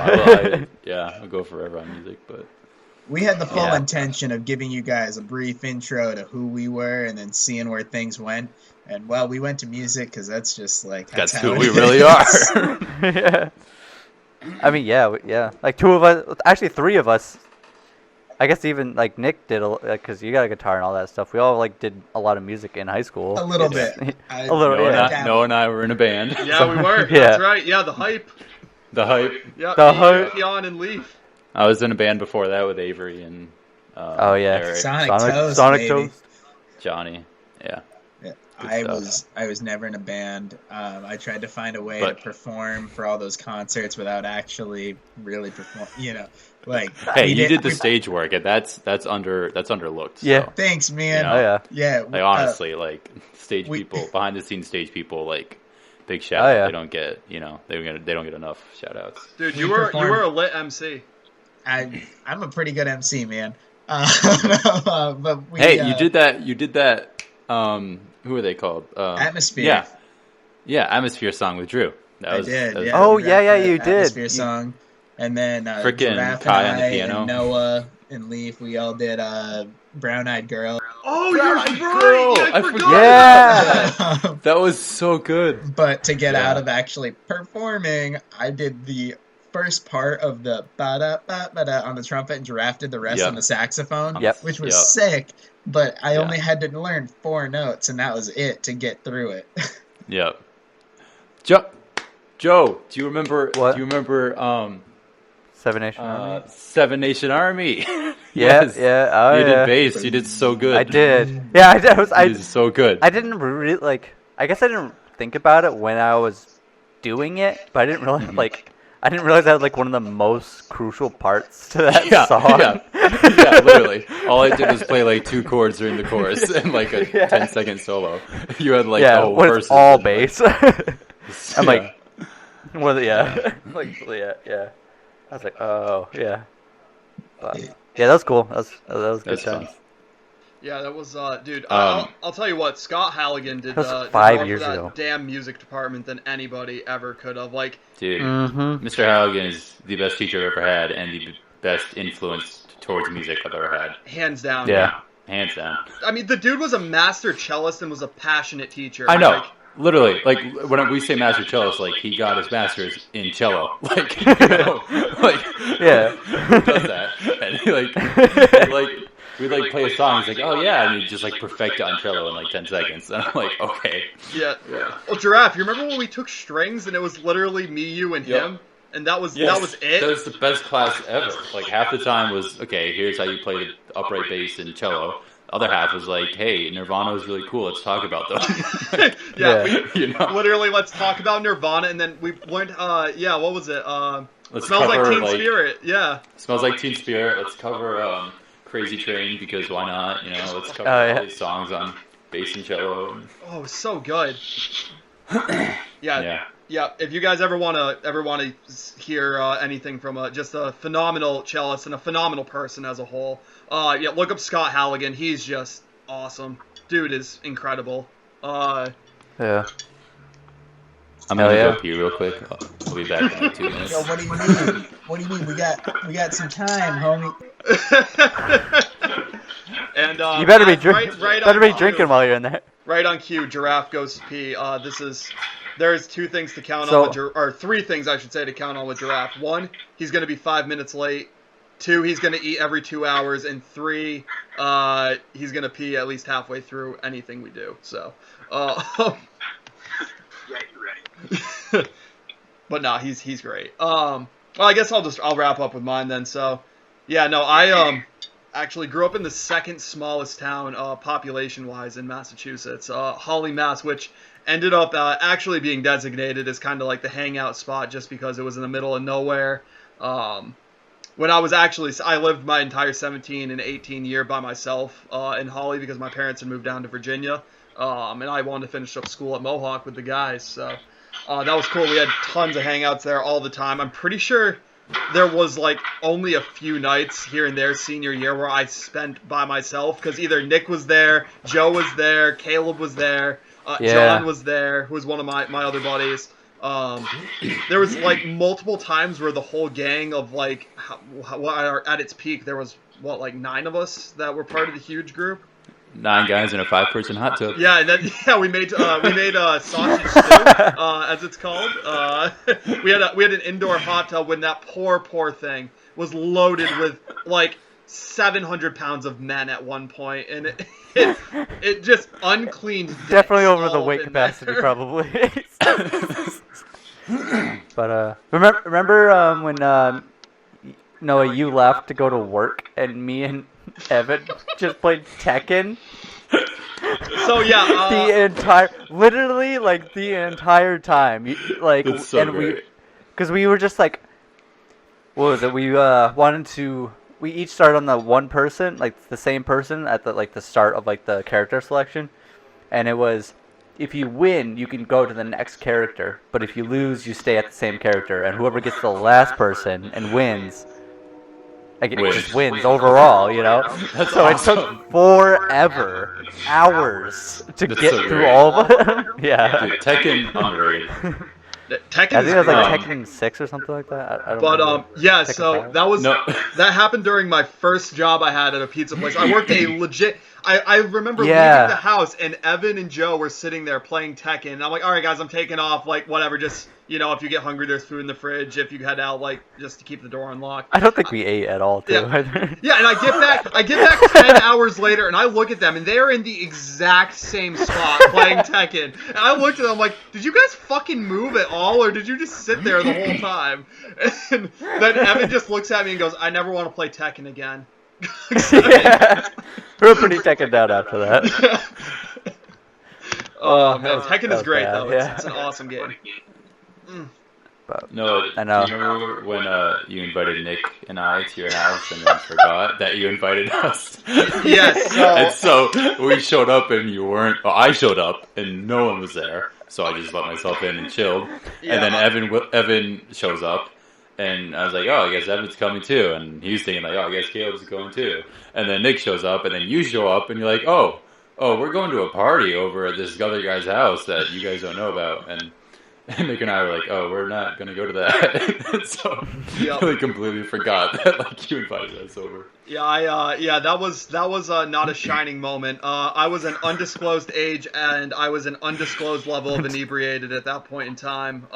I'll go forever on music, but We had the full Yeah. intention of giving you guys a brief intro to who we were and then seeing where things went. And well, we went to music because that's just like that's how who it we is. really are. Yeah. I mean, yeah. Like two of us, actually three of us. I guess even like Nick did, because you got a guitar and all that stuff. We all like did a lot of music in high school. A little Yeah. bit. A little, yeah. Noah and I were in a band. Yeah, we were. Yeah. That's right. Yeah, the hype. The hype. Yeah, The me, hype. Keon, and Leaf. I was in a band before that with Avery and Oh yeah, Eric, Sonic Toast, baby. Toast. Johnny. Yeah. Yeah. Good stuff. I was never in a band. I tried to find a way But- to perform for all those concerts without actually really perform. You know, like Hey, we you did the we- stage work, and that's underlooked. Yeah. So. Thanks, man. Yeah. Oh yeah. Yeah. Like honestly, like stage we- people, behind the scenes stage people, like big shout Oh, out. yeah. They don't get, they don't get enough shout outs. Dude, We you were performed- a lit MC. I'm a pretty good MC, man. But we, Hey, you did that. Who are they called? Atmosphere. Yeah, Atmosphere song with Drew. I did. Yeah. Oh, we yeah, rapped the you did. Atmosphere You- song, and then Frickin' Giraffe Kai and on the I piano. and Noah and Leaf. We all did Brown Eyed Girl. Oh, you're right. Girl, Yeah, I I forgot. Yeah. about that. That was so good. But to get Yeah. out of actually performing, I did the first part of the ba-da, ba-da on the trumpet and Giraffe did the rest Yep. on the saxophone, Yep. which was Yep. sick. But I Yeah. only had to learn 4 notes, and that was it to get through it. Yep. Joe, do you remember? What? Do you remember? Seven Nation Army. Seven Nation Army. Yeah, Yes. yeah. Oh You yeah. did bass. You did so good. I did. Yeah, I did. You did so good. I didn't really like. I guess I didn't think about it when I was doing it, but I didn't realize I didn't realize that was like one of the most crucial parts to that song. Yeah, literally. All I did was play like 2 chords during the chorus and like a 10-second solo. You had like the Yeah, whole when verse. it's all bass. I'm like, what? Yeah, like yeah. I was like, oh yeah. But, yeah, that was cool. That was good That's times. fun. Yeah, that was, dude. Um, I'll tell you what. Scott Halligan did, That was did 5 more years for that ago. damn music department than anybody ever could have. Like, Dude, Mm-hmm. Mr. Halligan is the best teacher I've ever had and the best influence towards music I've ever had. hands down. Yeah. Hands down. I mean, the dude was a master cellist and was a passionate teacher. I know. Like, Literally, like when we say master cellist, like he got his master's in cello. Like, you know, like Yeah. who does that? And we'd like play a song. He's like, oh yeah, and he'd just like perfect it on cello in like 10 seconds. And I'm like, okay. yeah. Well, Giraffe, you remember when we took strings and it was literally me, you, and Yep. him, and that was Yes, it. That was the best class ever. Like half the time was okay. Here's how you play the upright bass in cello. The other half was like, hey, Nirvana was really cool. Let's talk about them. yeah. You know? Literally, let's talk about Nirvana, and then we went. What was it? Let's Smells Like cover, Teen Spirit. Yeah. Smells Like Teen Spirit. Let's cover Crazy Train because why not? You know, let's cover Oh, yeah. all these songs on bass and cello. Oh, so good. Yeah. Yeah, if you guys ever want to hear anything from just a phenomenal cellist and a phenomenal person as a whole, look up Scott Halligan. He's just awesome. Dude is incredible. Yeah. I'm Hell gonna yeah. go pee real quick. I'll be back in like 2 minutes. Yo, what do you mean? What do you mean? We got some time, homie. And You better be drinking. right better on be drinking while you're in there. Right on cue, Giraffe goes to pee. There's 2 things to count So- on with or 3 things I should say to count on with Giraffe. 1, he's going to be 5 minutes late. 2, he's gonna eat every 2 hours, and 3, he's gonna pee at least halfway through anything we do. So, Yeah, you're right. but no, he's great. Well, I guess I'll wrap up with mine then. So, yeah, no, I actually grew up in the second smallest town population-wise in Massachusetts, Holly, Mass, which ended up actually being designated as kind of like the hangout spot just because it was in the middle of nowhere. When I lived my entire 17 and 18 year by myself in Holly because my parents had moved down to Virginia, and I wanted to finish up school at Mohawk with the guys. So that was cool. We had tons of hangouts there all the time. I'm pretty sure there was like only a few nights here and there senior year where I spent by myself because either Nick was there, Joe was there, Caleb was there, John was there, who was one of my other buddies. There was like multiple times where the whole gang of like at its peak there was like 9 of us that were part of the huge group. 9 guys in a 5-person hot tub. Yeah, and then we made sausage stew, as it's called. We had an indoor hot tub when that poor thing was loaded with like 700 pounds of men at one point, and it just uncleaned. Definitely over the weight capacity, there. probably. But remember when Noah, you left to go to work, and me and Evan just played Tekken. So yeah, literally the entire time, That's so and great. because we were just like, what was it? We each started on the one person, like the same person at the start of like the character selection, and it was, if you win, you can go to the next character, but if you lose, you stay at the same character, and whoever gets the last person and wins. It just wins overall, you know? So it took forever, hours to get so through great. all of them. Yeah. Dude, Tekken underrated. Tekken. I think it was like great. Tekken 6 or something like that. I don't But remember. yeah, Tekken so 5? that happened during my first job I had at a pizza place. I worked a legit. I remember leaving the house and Evan and Joe were sitting there playing Tekken. And I'm like, all right, guys, I'm taking off. Like, whatever. Just, if you get hungry, there's food in the fridge. If you head out, like, just to keep the door unlocked. I don't think we ate at all, too. Yeah, and I get back 10 hours later, and I look at them, and they're in the exact same spot playing Tekken. And I looked at them like, did you guys fucking move at all, or did you just sit there the whole time? And then Evan just looks at me and goes, I never want to play Tekken again. Yeah. We were pretty Tekken down after that. Man, Tekken is great, though. Yeah. It's an awesome game. But, No, I know. do you remember when you invited Nick and I to your house and then forgot that you invited us? Yes. And so we showed up and you weren't. Well, I showed up and no one was there, so I just let myself in and chilled. Yeah. And then Evan shows up, and I was like, oh, I guess Evan's coming too. And he was thinking like, oh, I guess Caleb's going too. And then Nick shows up, and then you show up, and you're like, oh, we're going to a party over at this other guy's house that you guys don't know about. And Nick and I were like, oh, we're not going to go to that. So we completely forgot that you invited us over. Yeah, that was not a shining moment. I was an undisclosed age and I was an undisclosed level of inebriated at that point in time.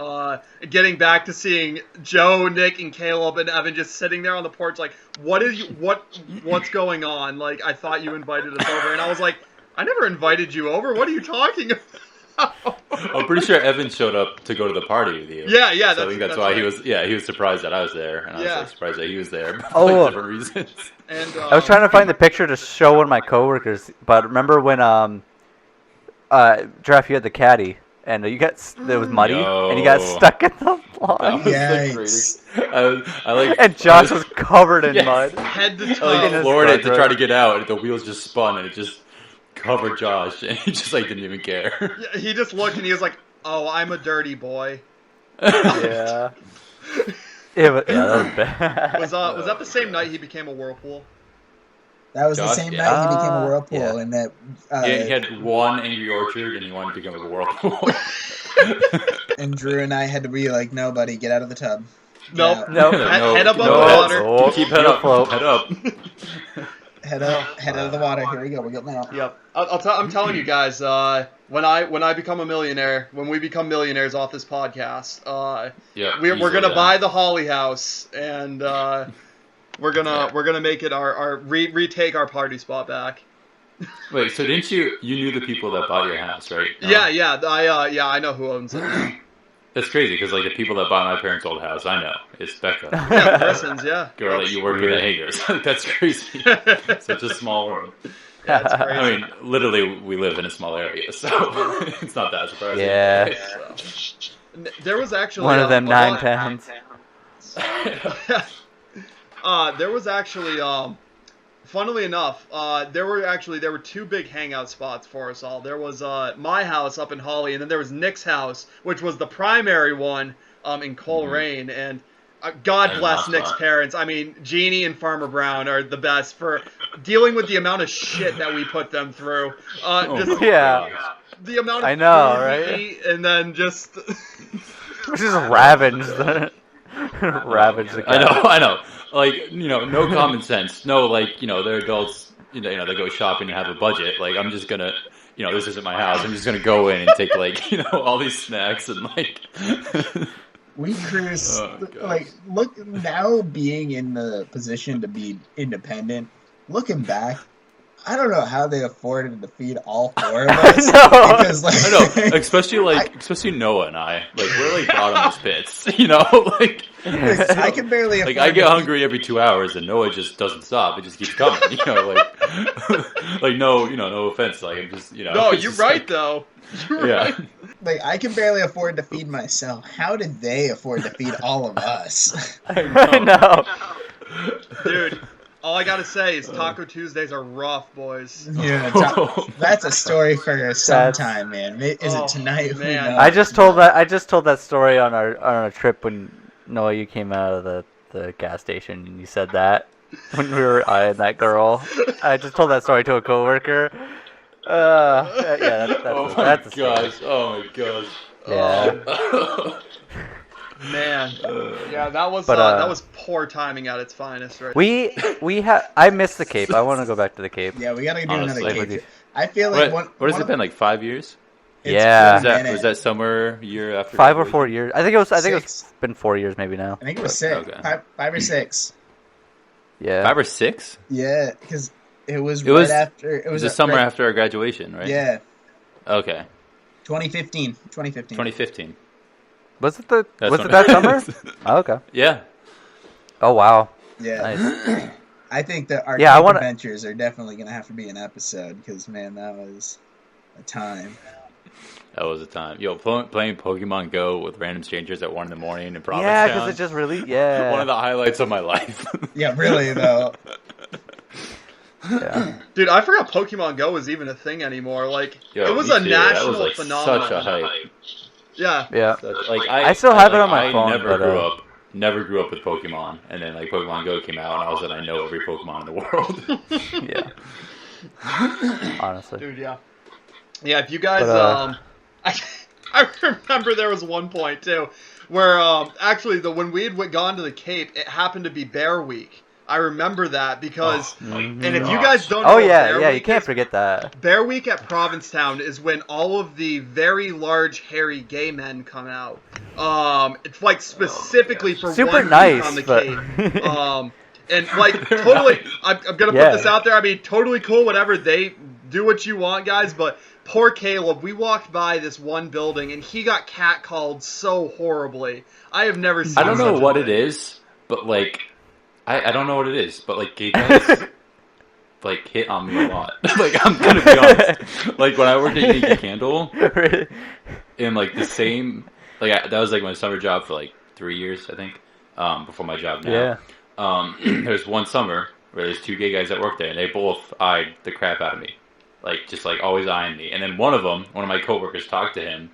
Getting back to seeing Joe, Nick, and Caleb and Evan just sitting there on the porch, like, what's going on? Like, I thought you invited us over, and I was like, I never invited you over. What are you talking about? I'm pretty sure Evan showed up to go to the party with you. Yeah. So I think that's why right. he was surprised that I was there, and I was Yeah. like surprised that he was there for different reasons. And I was trying to find the picture to show one of my coworkers, but remember when Giraffe, you had the caddy, and it was muddy, and you got stuck in the lawn. Yikes. I like, And Josh was covered in mud. head to I toe. floored it to try to get out, and the wheels just spun, and it just covered Josh, and he just didn't even care. Yeah, he just looked and he was like, "Oh, I'm a dirty boy." Yeah. That was bad. Was that the same night he became a whirlpool? That was Josh, the same yeah. night he became a whirlpool, Yeah. and that He had one Angry Orchard, and he wanted to become a whirlpool. and Drew and I had to be like, "No, buddy, get out of the tub." Nope. Yeah. Head above no, the water. Oh, Keep head up. float. Head up. Head out of the water. Here we go. We're getting out. Yep. I'm telling you guys, when I become a millionaire, when we become millionaires off this podcast, Yeah, we're easily gonna done. buy the Holly House, and We're gonna make it our retake our party spot back. Wait, so didn't you knew the people that bought your house, right? No? Yeah, I know who owns it. That's crazy because like the people that bought my parents' old house, I know it's Becca. Yeah, Grissons, yeah. Girl that you work with at Hangers. That's crazy. Such a small world. Yeah, it's crazy. I mean, literally, we live in a small area, so it's not that surprising. Yeah. There was actually One of them 9 towns. There was actually, funnily enough, there were 2 big hangout spots for us all. There was my house up in Holly, and then there was Nick's house, which was the primary one in Coleraine. And God bless Nick's parents. I mean, Jeannie and Farmer Brown are the best for dealing with the amount of shit that we put them through. Yeah. The amount of I know, food right? we eat, and then just ravaged the I know. Like, no common sense. No, like, they're adults, they go shopping and have a budget. Like, I'm just gonna, this isn't my house. I'm just gonna go in and take, like, all these snacks and, like... We cruise, look, now being in the position to be independent, looking back, I don't know how they afforded to feed all 4 of us. Because, I know, especially Noah and I. Like, we're like bottomless pits, like... I can barely afford I get hungry every 2 hours, and Noah just doesn't stop. It just keeps coming, like no offense, like I'm just, No, you're right though. You're right. Like, I can barely afford to feed myself. How did they afford to feed all of us? I know. Dude, all I gotta say is Taco Tuesdays are rough, boys. Yeah, that's a story for some time, man. Is it tonight? Man. I just told that story on our trip when Noah, you came out of the gas station and you said that when we were eyeing that girl. I just told that story to a coworker. Yeah, that's a story. Oh my gosh. Yeah. Man. Yeah, that was poor timing at its finest, right? I missed the Cape. I want to go back to the Cape. Yeah, we gotta do Honestly. another Cape. I feel like what has it been, like 5 years? Yeah. Was that summer year after 5 or 4 years? I think Six. it's been 4 years maybe now. I think it was 6. Okay. 5 or 6. Yeah. 5 or 6? Yeah, because it was after. It was the summer after our graduation, right? Yeah. Okay. 2015. 2015. Was it that summer? Oh, okay. Yeah. Oh wow. Yeah. Nice. I think that our adventures are definitely going to have to be an episode because, man, that was a time. That was a time. Yo, playing Pokemon Go with random strangers at 1 a.m. in Provincetown. Yeah, because it just really, yeah. One of the highlights of my life. Yeah, really, though. Yeah. Dude, I forgot Pokemon Go was even a thing anymore. Like, Yo, it was me a too. national that was, like, phenomenon. Such a hype. Yeah. Yeah. Like, I still have it on my phone. Never grew up with Pokemon, and then like Pokemon Go came out, and all of a sudden I know every Pokemon in the world. Yeah. Honestly. Dude, yeah. Yeah, if you guys, I remember there was one point too, where actually when we had gone to the Cape, it happened to be Bear Week. I remember that because, and if you guys don't know, you can't forget that. Bear Week at Provincetown is when all of the very large, hairy gay men come out. It's like specifically for super one nice week on the but... Cape. And like totally, I'm gonna put this out there. I mean, totally cool. Whatever, they do what you want, guys. But poor Caleb, we walked by this one building and he got catcalled so horribly. I have never seen. I don't know what it is, but like. I don't know what it is, but like gay guys like hit on me a lot. Like I'm gonna be honest. Like when I worked at Yankee Candle, in like the same that was like my summer job for like 3 years, I think, before my job now. Yeah. There's one summer where there's 2 gay guys that work there, and they both eyed the crap out of me, like just like always eyeing me. And then one of my coworkers talked to him,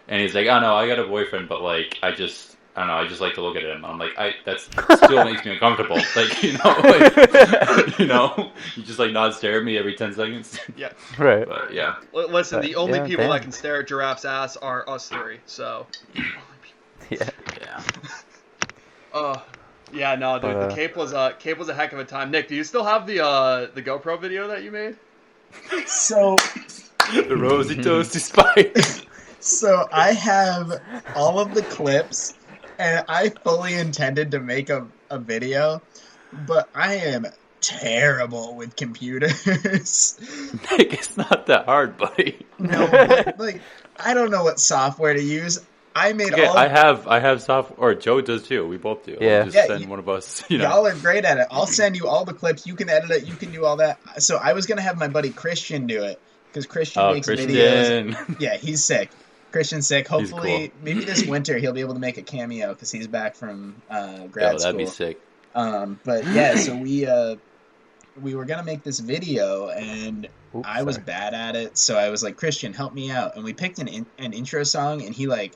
and he's like, "Oh no, I got a boyfriend, but like I don't know, I just like to look at him." I'm like, that still makes me uncomfortable. Like, you just like not stare at me every 10 seconds. Yeah. Right. But yeah. Listen, the only people that can stare at Giraffe's ass are us 3, so. Yeah. Yeah. Yeah, no, dude, the Cape was a heck of a time. Nick, do you still have the GoPro video that you made? So. The rosy toasty spice. So I have all of the clips. And I fully intended to make a video, but I am terrible with computers. Nick, it's not that hard, buddy. No, but, like, I don't know what software to use. I made Okay, all. I have software, or Joe does too. We both do. Yeah. We'll just Yeah, send one of us. You know. Y'all are great at it. I'll send you all the clips. You can edit it. You can do all that. So I was gonna have my buddy Christian do it because Christian Oh, makes videos. Christian. Yeah, he's sick. Christian's sick. Hopefully, cool. maybe this winter he'll be able to make a cameo because he's back from grad Oh, that'd school. be sick. But yeah, so we were gonna make this video and Oops, I was sorry. bad at it, so I was like, Christian, help me out. And we picked an intro song, and he like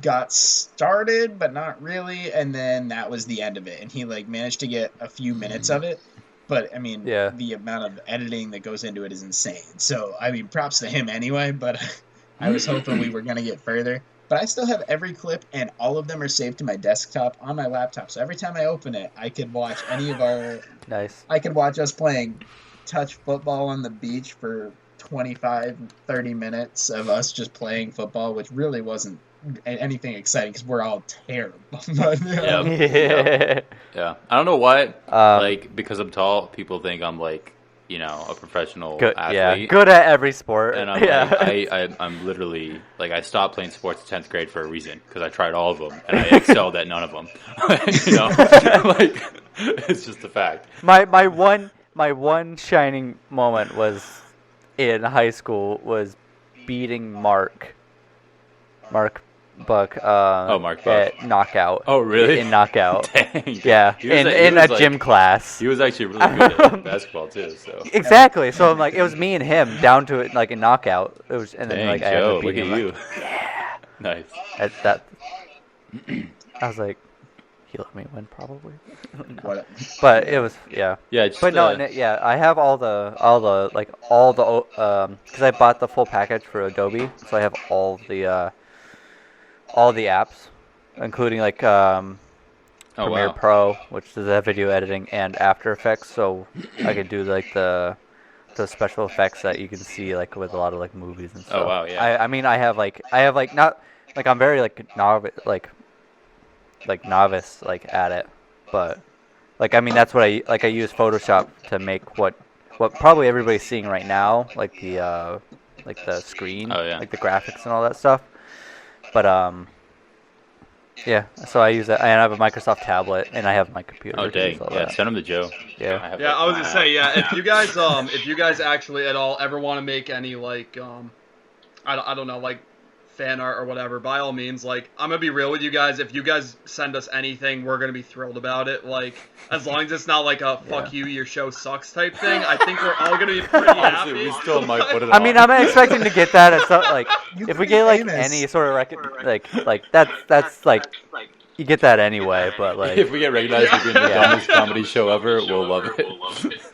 got started, but not really. And then that was the end of it. And he like managed to get a few minutes of it. But I mean, Yeah. the amount of editing that goes into it is insane. So I mean, props to him anyway. But I was hoping we were gonna get further. But I still have every clip, and all of them are saved to my desktop on my laptop. So every time I open it, I could watch any of our. Nice. I could watch us playing touch football on the beach for 25, 30 minutes of us just playing football, which really wasn't anything exciting because we're all terrible. But, Yeah. Yeah. Yeah, I don't know why. Um, Like, because I'm tall, people think I'm like, you know, a professional Good. Yeah. athlete. Good at every sport. And I'm yeah. like, I'm literally like, I stopped playing sports in 10th grade for a reason because I tried all of them and I excelled at none of them. You know, like it's just a fact. my one shining moment was in high school was beating Mark Buck. Mark Buck. At knockout. Oh, really? In knockout. Dang. Yeah, He was in was a gym class. He was actually really good at basketball too. So. Exactly. So I'm like, it was me and him down to it, like a knockout. It was, and then Dang, like I Joe, had to look beat at him. you. Like, yeah. Nice. That. I was like, he let me win probably. No. What? But it was yeah. Yeah, just, But no, yeah, I have all the because I bought the full package for Adobe, so I have all the apps, including like oh, Premiere wow. Pro, which is the video editing, and After Effects, so I could do like the special effects that you can see like with a lot of like movies and stuff. Oh, wow, yeah. I mean I have not like I'm very like novice at it, but like I mean that's what I use Photoshop to make what probably everybody's seeing right now, like the screen, Oh, yeah. like the graphics and all that stuff. But yeah, so I use that, and I have a Microsoft tablet, and I have my computer. Oh, to use dang. all Yeah, that. send him to Joe. Yeah. have, Yeah, like, I was gonna my say, app. yeah, if you guys actually at all ever want to make any like I don't know, like fan art or whatever, by all means, like I'm gonna be real with you guys. If you guys send us anything, we're gonna be thrilled about it. Like as long as it's not like a fuck you, your show sucks type thing, I think we're all gonna be pretty happy. Honestly, we still might put it I mean, on. I'm expecting to get that at some like You if could we be get like famous. any sort of like that's like you get that anyway, but like If we get recognized for being the Yeah. dumbest comedy show ever, we'll love it.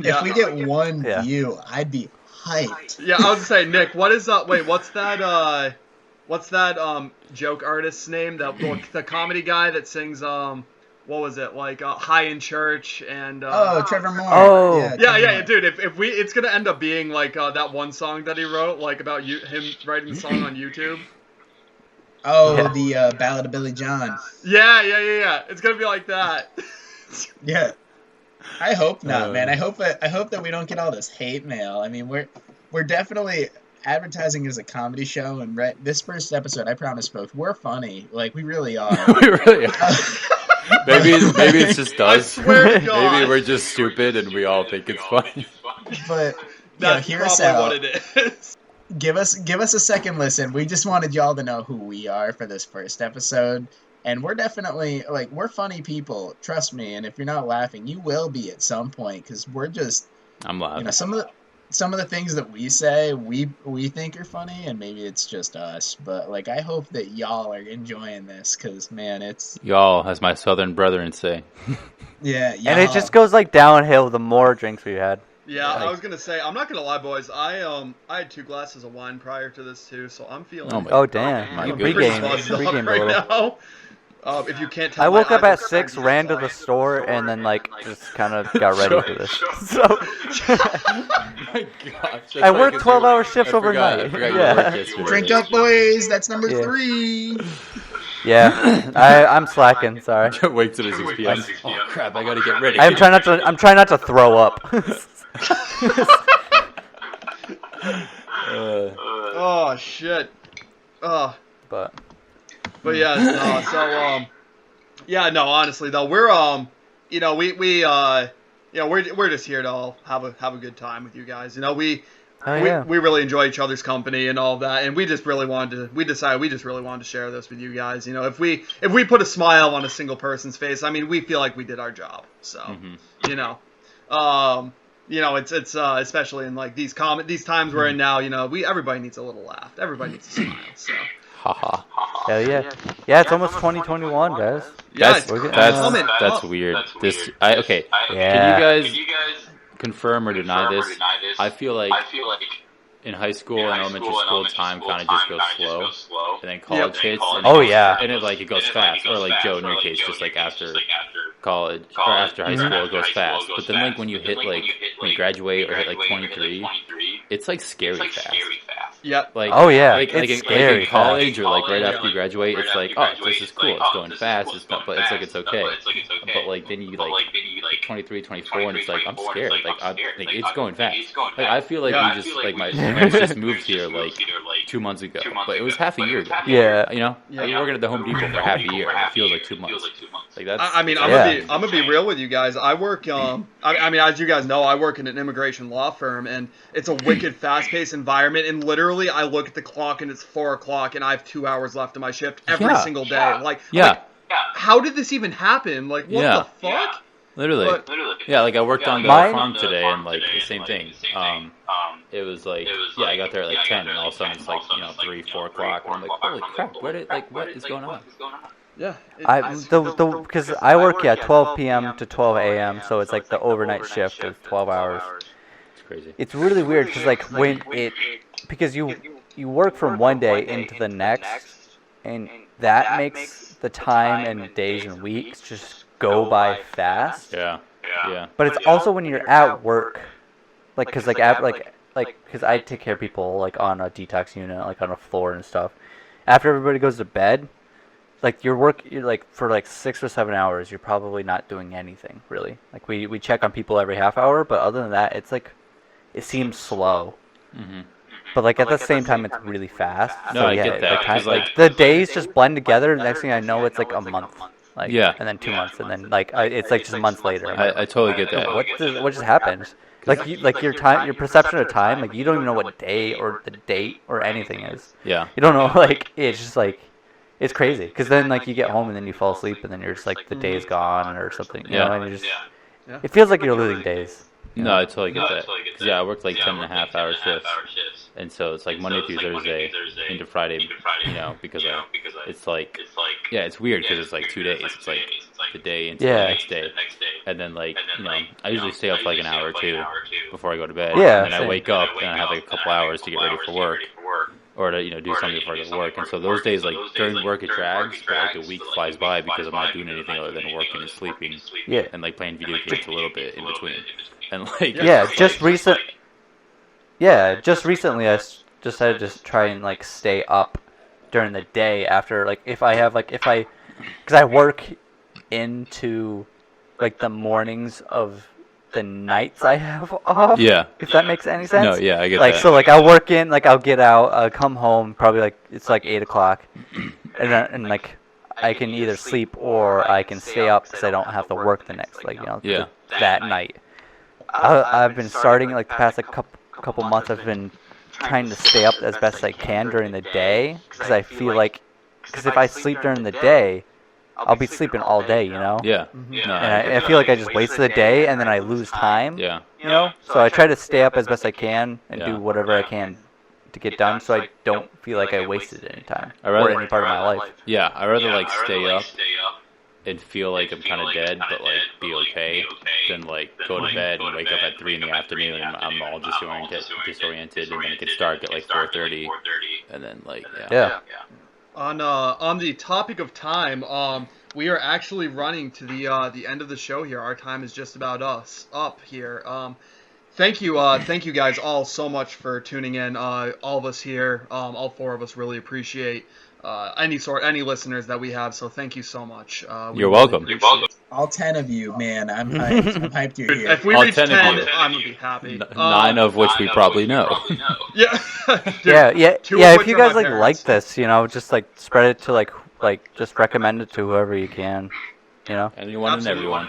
If we get one Yeah. view, I'd be hyped. Yeah, I was gonna say, Nick, what is wait, what's that joke artist's name? The comedy guy that sings what was it, like High in Church and Trevor Moore. Oh. yeah, Trevor yeah, Moore. dude. If we, it's gonna end up being like that one song that he wrote, like about him writing the song on YouTube. Oh, Yeah. the Ballad of Billy John. Yeah. It's gonna be like that. Yeah. I hope not, man. I hope that we don't get all this hate mail. I mean, we're definitely advertising as a comedy show, and this first episode, I promise, folks, we're funny. Like we really are. We really are. Maybe it's just I us. swear to God. Maybe we're just stupid and we all think it's funny. But That's hear us probably out. what it is. Give us a second listen. We just wanted y'all to know who we are for this first episode. And we're definitely, like, we're funny people. Trust me. And if you're not laughing, you will be at some point. Because we're just, I'm laughing. you know, some of the things that we say, we think are funny. And maybe it's just us. But, like, I hope that y'all are enjoying this. Because, man, it's... Y'all, as my southern brethren say. Yeah, and it just goes like downhill the more drinks we had. Yeah, I was gonna say, I'm not gonna lie, boys. I had 2 glasses of wine prior to this too, so I'm feeling. Oh my Oh damn! My You goodness. pretty pregame, buzzed up pregame a right little. now. If you can't tell, I my woke up eyes at are 6, starting ran to to the get store, and then like just kind of got ready for this. So My gosh. I worked 12-hour shifts I forgot overnight. you Yeah. worked yesterday. Drink up, boys. That's number Yeah. 3. Yeah, I'm slacking. Sorry. Wake to the 6 p.m. Oh crap! I gotta get ready. I'm trying not to throw up. Oh shit. Oh. But Yeah, no, so yeah, no, honestly though, we're you know, we're just here to all have a good time with you guys. You know, we really enjoy each other's company and all of that, and we just really wanted to share this with you guys. You know, if we put a smile on a single person's face, I mean, we feel like we did our job. So, you know, it's especially in like these times we're in now, you know, everybody needs a little laugh. Everybody needs a smile. So. Haha. Hell yeah. Yeah, it's almost 2021, guys. Yeah, that's weird. Okay. Yeah. Can you guys confirm or deny this? I feel like in high school and elementary school, time kind of just goes slow, and then college hits. And and it goes fast. Or like Joe in your case, just like after college or after high school, it goes fast. But then like when you hit when you graduate or hit like 23, it's like scary fast. Yep. Like it's scary. Like in college or like right after you graduate, it's like, oh, this is cool. It's going fast. It's not, but it's like it's okay. But like then you 23, 24, and it's like I'm scared. Like it's going fast. Like I feel like we just like my parents just moved here like 2 months ago, but it was half a year ago. Yeah. You know, I was working at the Home Depot for half a year. It feels like 2 months. Like that's. I mean, I'm gonna be real with you guys. I work I mean, as you guys know, I work in an immigration law firm, and it's a wicked fast-paced environment. And literally, I look at the clock, and it's 4 o'clock, and I have 2 hours left of my shift every single day. Like, how did this even happen? Like, what the fuck? Literally. Yeah, like I worked on the farm today, and like the same thing. It was like, I got there at like 10, and all of a sudden it's like 3, 4 o'clock, and I'm like, holy crap, what is going on? Yeah. Because I work 12 p.m. to 12 a.m. So it's like the overnight shift is 12 hours. It's crazy. It's really weird because like because you work from one day into the next, and that makes the time and days and weeks just go by fast. Yeah. But it's also when you're at work, like because because I take care of people like on a detox unit, like on a floor and stuff. After everybody goes to bed. Like you're like for like 6 or 7 hours, you're probably not doing anything really. Like we check on people every half hour, but other than that, it's like it seems slow. Mm-hmm. But like at the same time, it's really fast. No, so, I get that. Like the days just blend together. The next thing I know, it's like a month. Like and then 2 months, and then like it's like just months later. I totally get that. What just happened? Like your perception of time, like you don't even know what day or the date or anything is. Yeah. You don't know. Like it's just like. It's crazy because then like you get home and then you fall asleep and then you're just like the day is gone or something. You know, and you just it feels like you're losing days. No, I totally get that. Cause, I worked like 10.5-hour shifts, and so it's like Monday through Thursday into Friday. You know, because it's like it's weird because it's like 2 days. It's like the day into the next day, and then like I usually stay up for like an hour or two before I go to bed. Yeah, and then I wake up and I have like a couple hours to get ready for work. Or to do something before I go to work, and so those days, like during work, it drags, but like the week flies by because I'm not doing anything other than working and sleeping, and like playing video games a little bit in between, and like just recently I decided to try and like stay up during the day after like because I work into like the mornings of the nights I have off. Yeah. If that makes any sense. No, yeah, I get like, that. So like I'll work in, like I'll get out, I'll come home, probably like it's like 8 o'clock, and like I can either sleep or I can stay up because I don't have to work the next that night. I've been starting like the past like couple months. I've been trying to stay up as best I can during the day because I feel like if I sleep during the day. I'll be sleeping all day, Yeah. No, and I feel like I just wasted the day, and then I lose time. Yeah. So I try to stay up as best I can and do whatever I can to get done, so I don't feel like I wasted any time or any part of my life. Yeah, I'd rather like stay up and feel like I'm kind of dead, but like be okay, than like go to bed and wake up at 3 in the afternoon and I'm all disoriented, and then it gets dark at like 4:30, and then like On the topic of time, we are actually running to the end of the show here. Our time is just about up here. Thank you guys all so much for tuning in. All of us here, all 4 of us really appreciate any listeners that we have. So thank you so much. We You're really welcome. appreciate it. All 10 of you, man. I'm hyped. I'm hyped you're here. If we All reach 10 10, of you. I'm gonna be happy. 9 of which we probably know. Yeah. Dude, yeah. 2 of If which you are guys my like parents. this, just like spread it to like just recommend it to whoever you can, Anyone and everyone.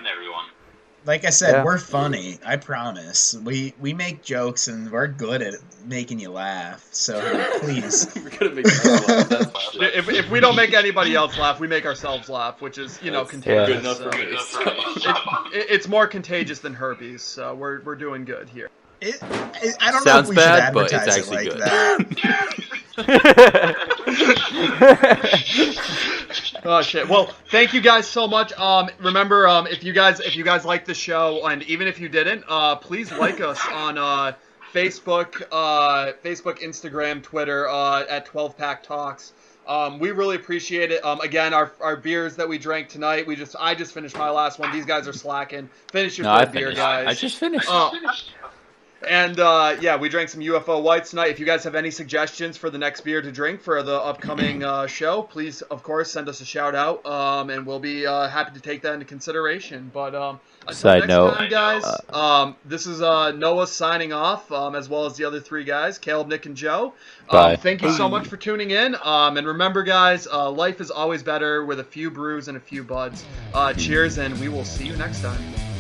Like I said, Yeah. we're funny. I promise. We make jokes and we're good at making you laugh. So please. We're gonna make people laugh, that's for sure. If we don't make anybody else laugh, we make ourselves laugh, which is That's contagious. good enough so for me. so. it's more contagious than herpes, so we're doing good here. I don't Sounds know if we bad, should but it's advertise actually it like good. that. Oh shit! Well, thank you guys so much. Remember, if you guys like the show, and even if you didn't, please like us on Facebook, Instagram, Twitter, at 12 Pack Talks. We really appreciate it. Again, our beers that we drank tonight, I just finished my last one. These guys are slacking. Finish your No, I third beer, finished. guys. I just finished. And we drank some UFO Whites tonight. If you guys have any suggestions for the next beer to drink for the upcoming show, please, of course, send us a shout out, and we'll be happy to take that into conversation. But until Side next note, time, guys, this is Noah signing off, as well as the other 3 guys, Caleb, Nick, and Joe. Bye. Thank you so much for tuning in. And remember, guys, life is always better with a few brews and a few buds. Cheers, and we will see you next time.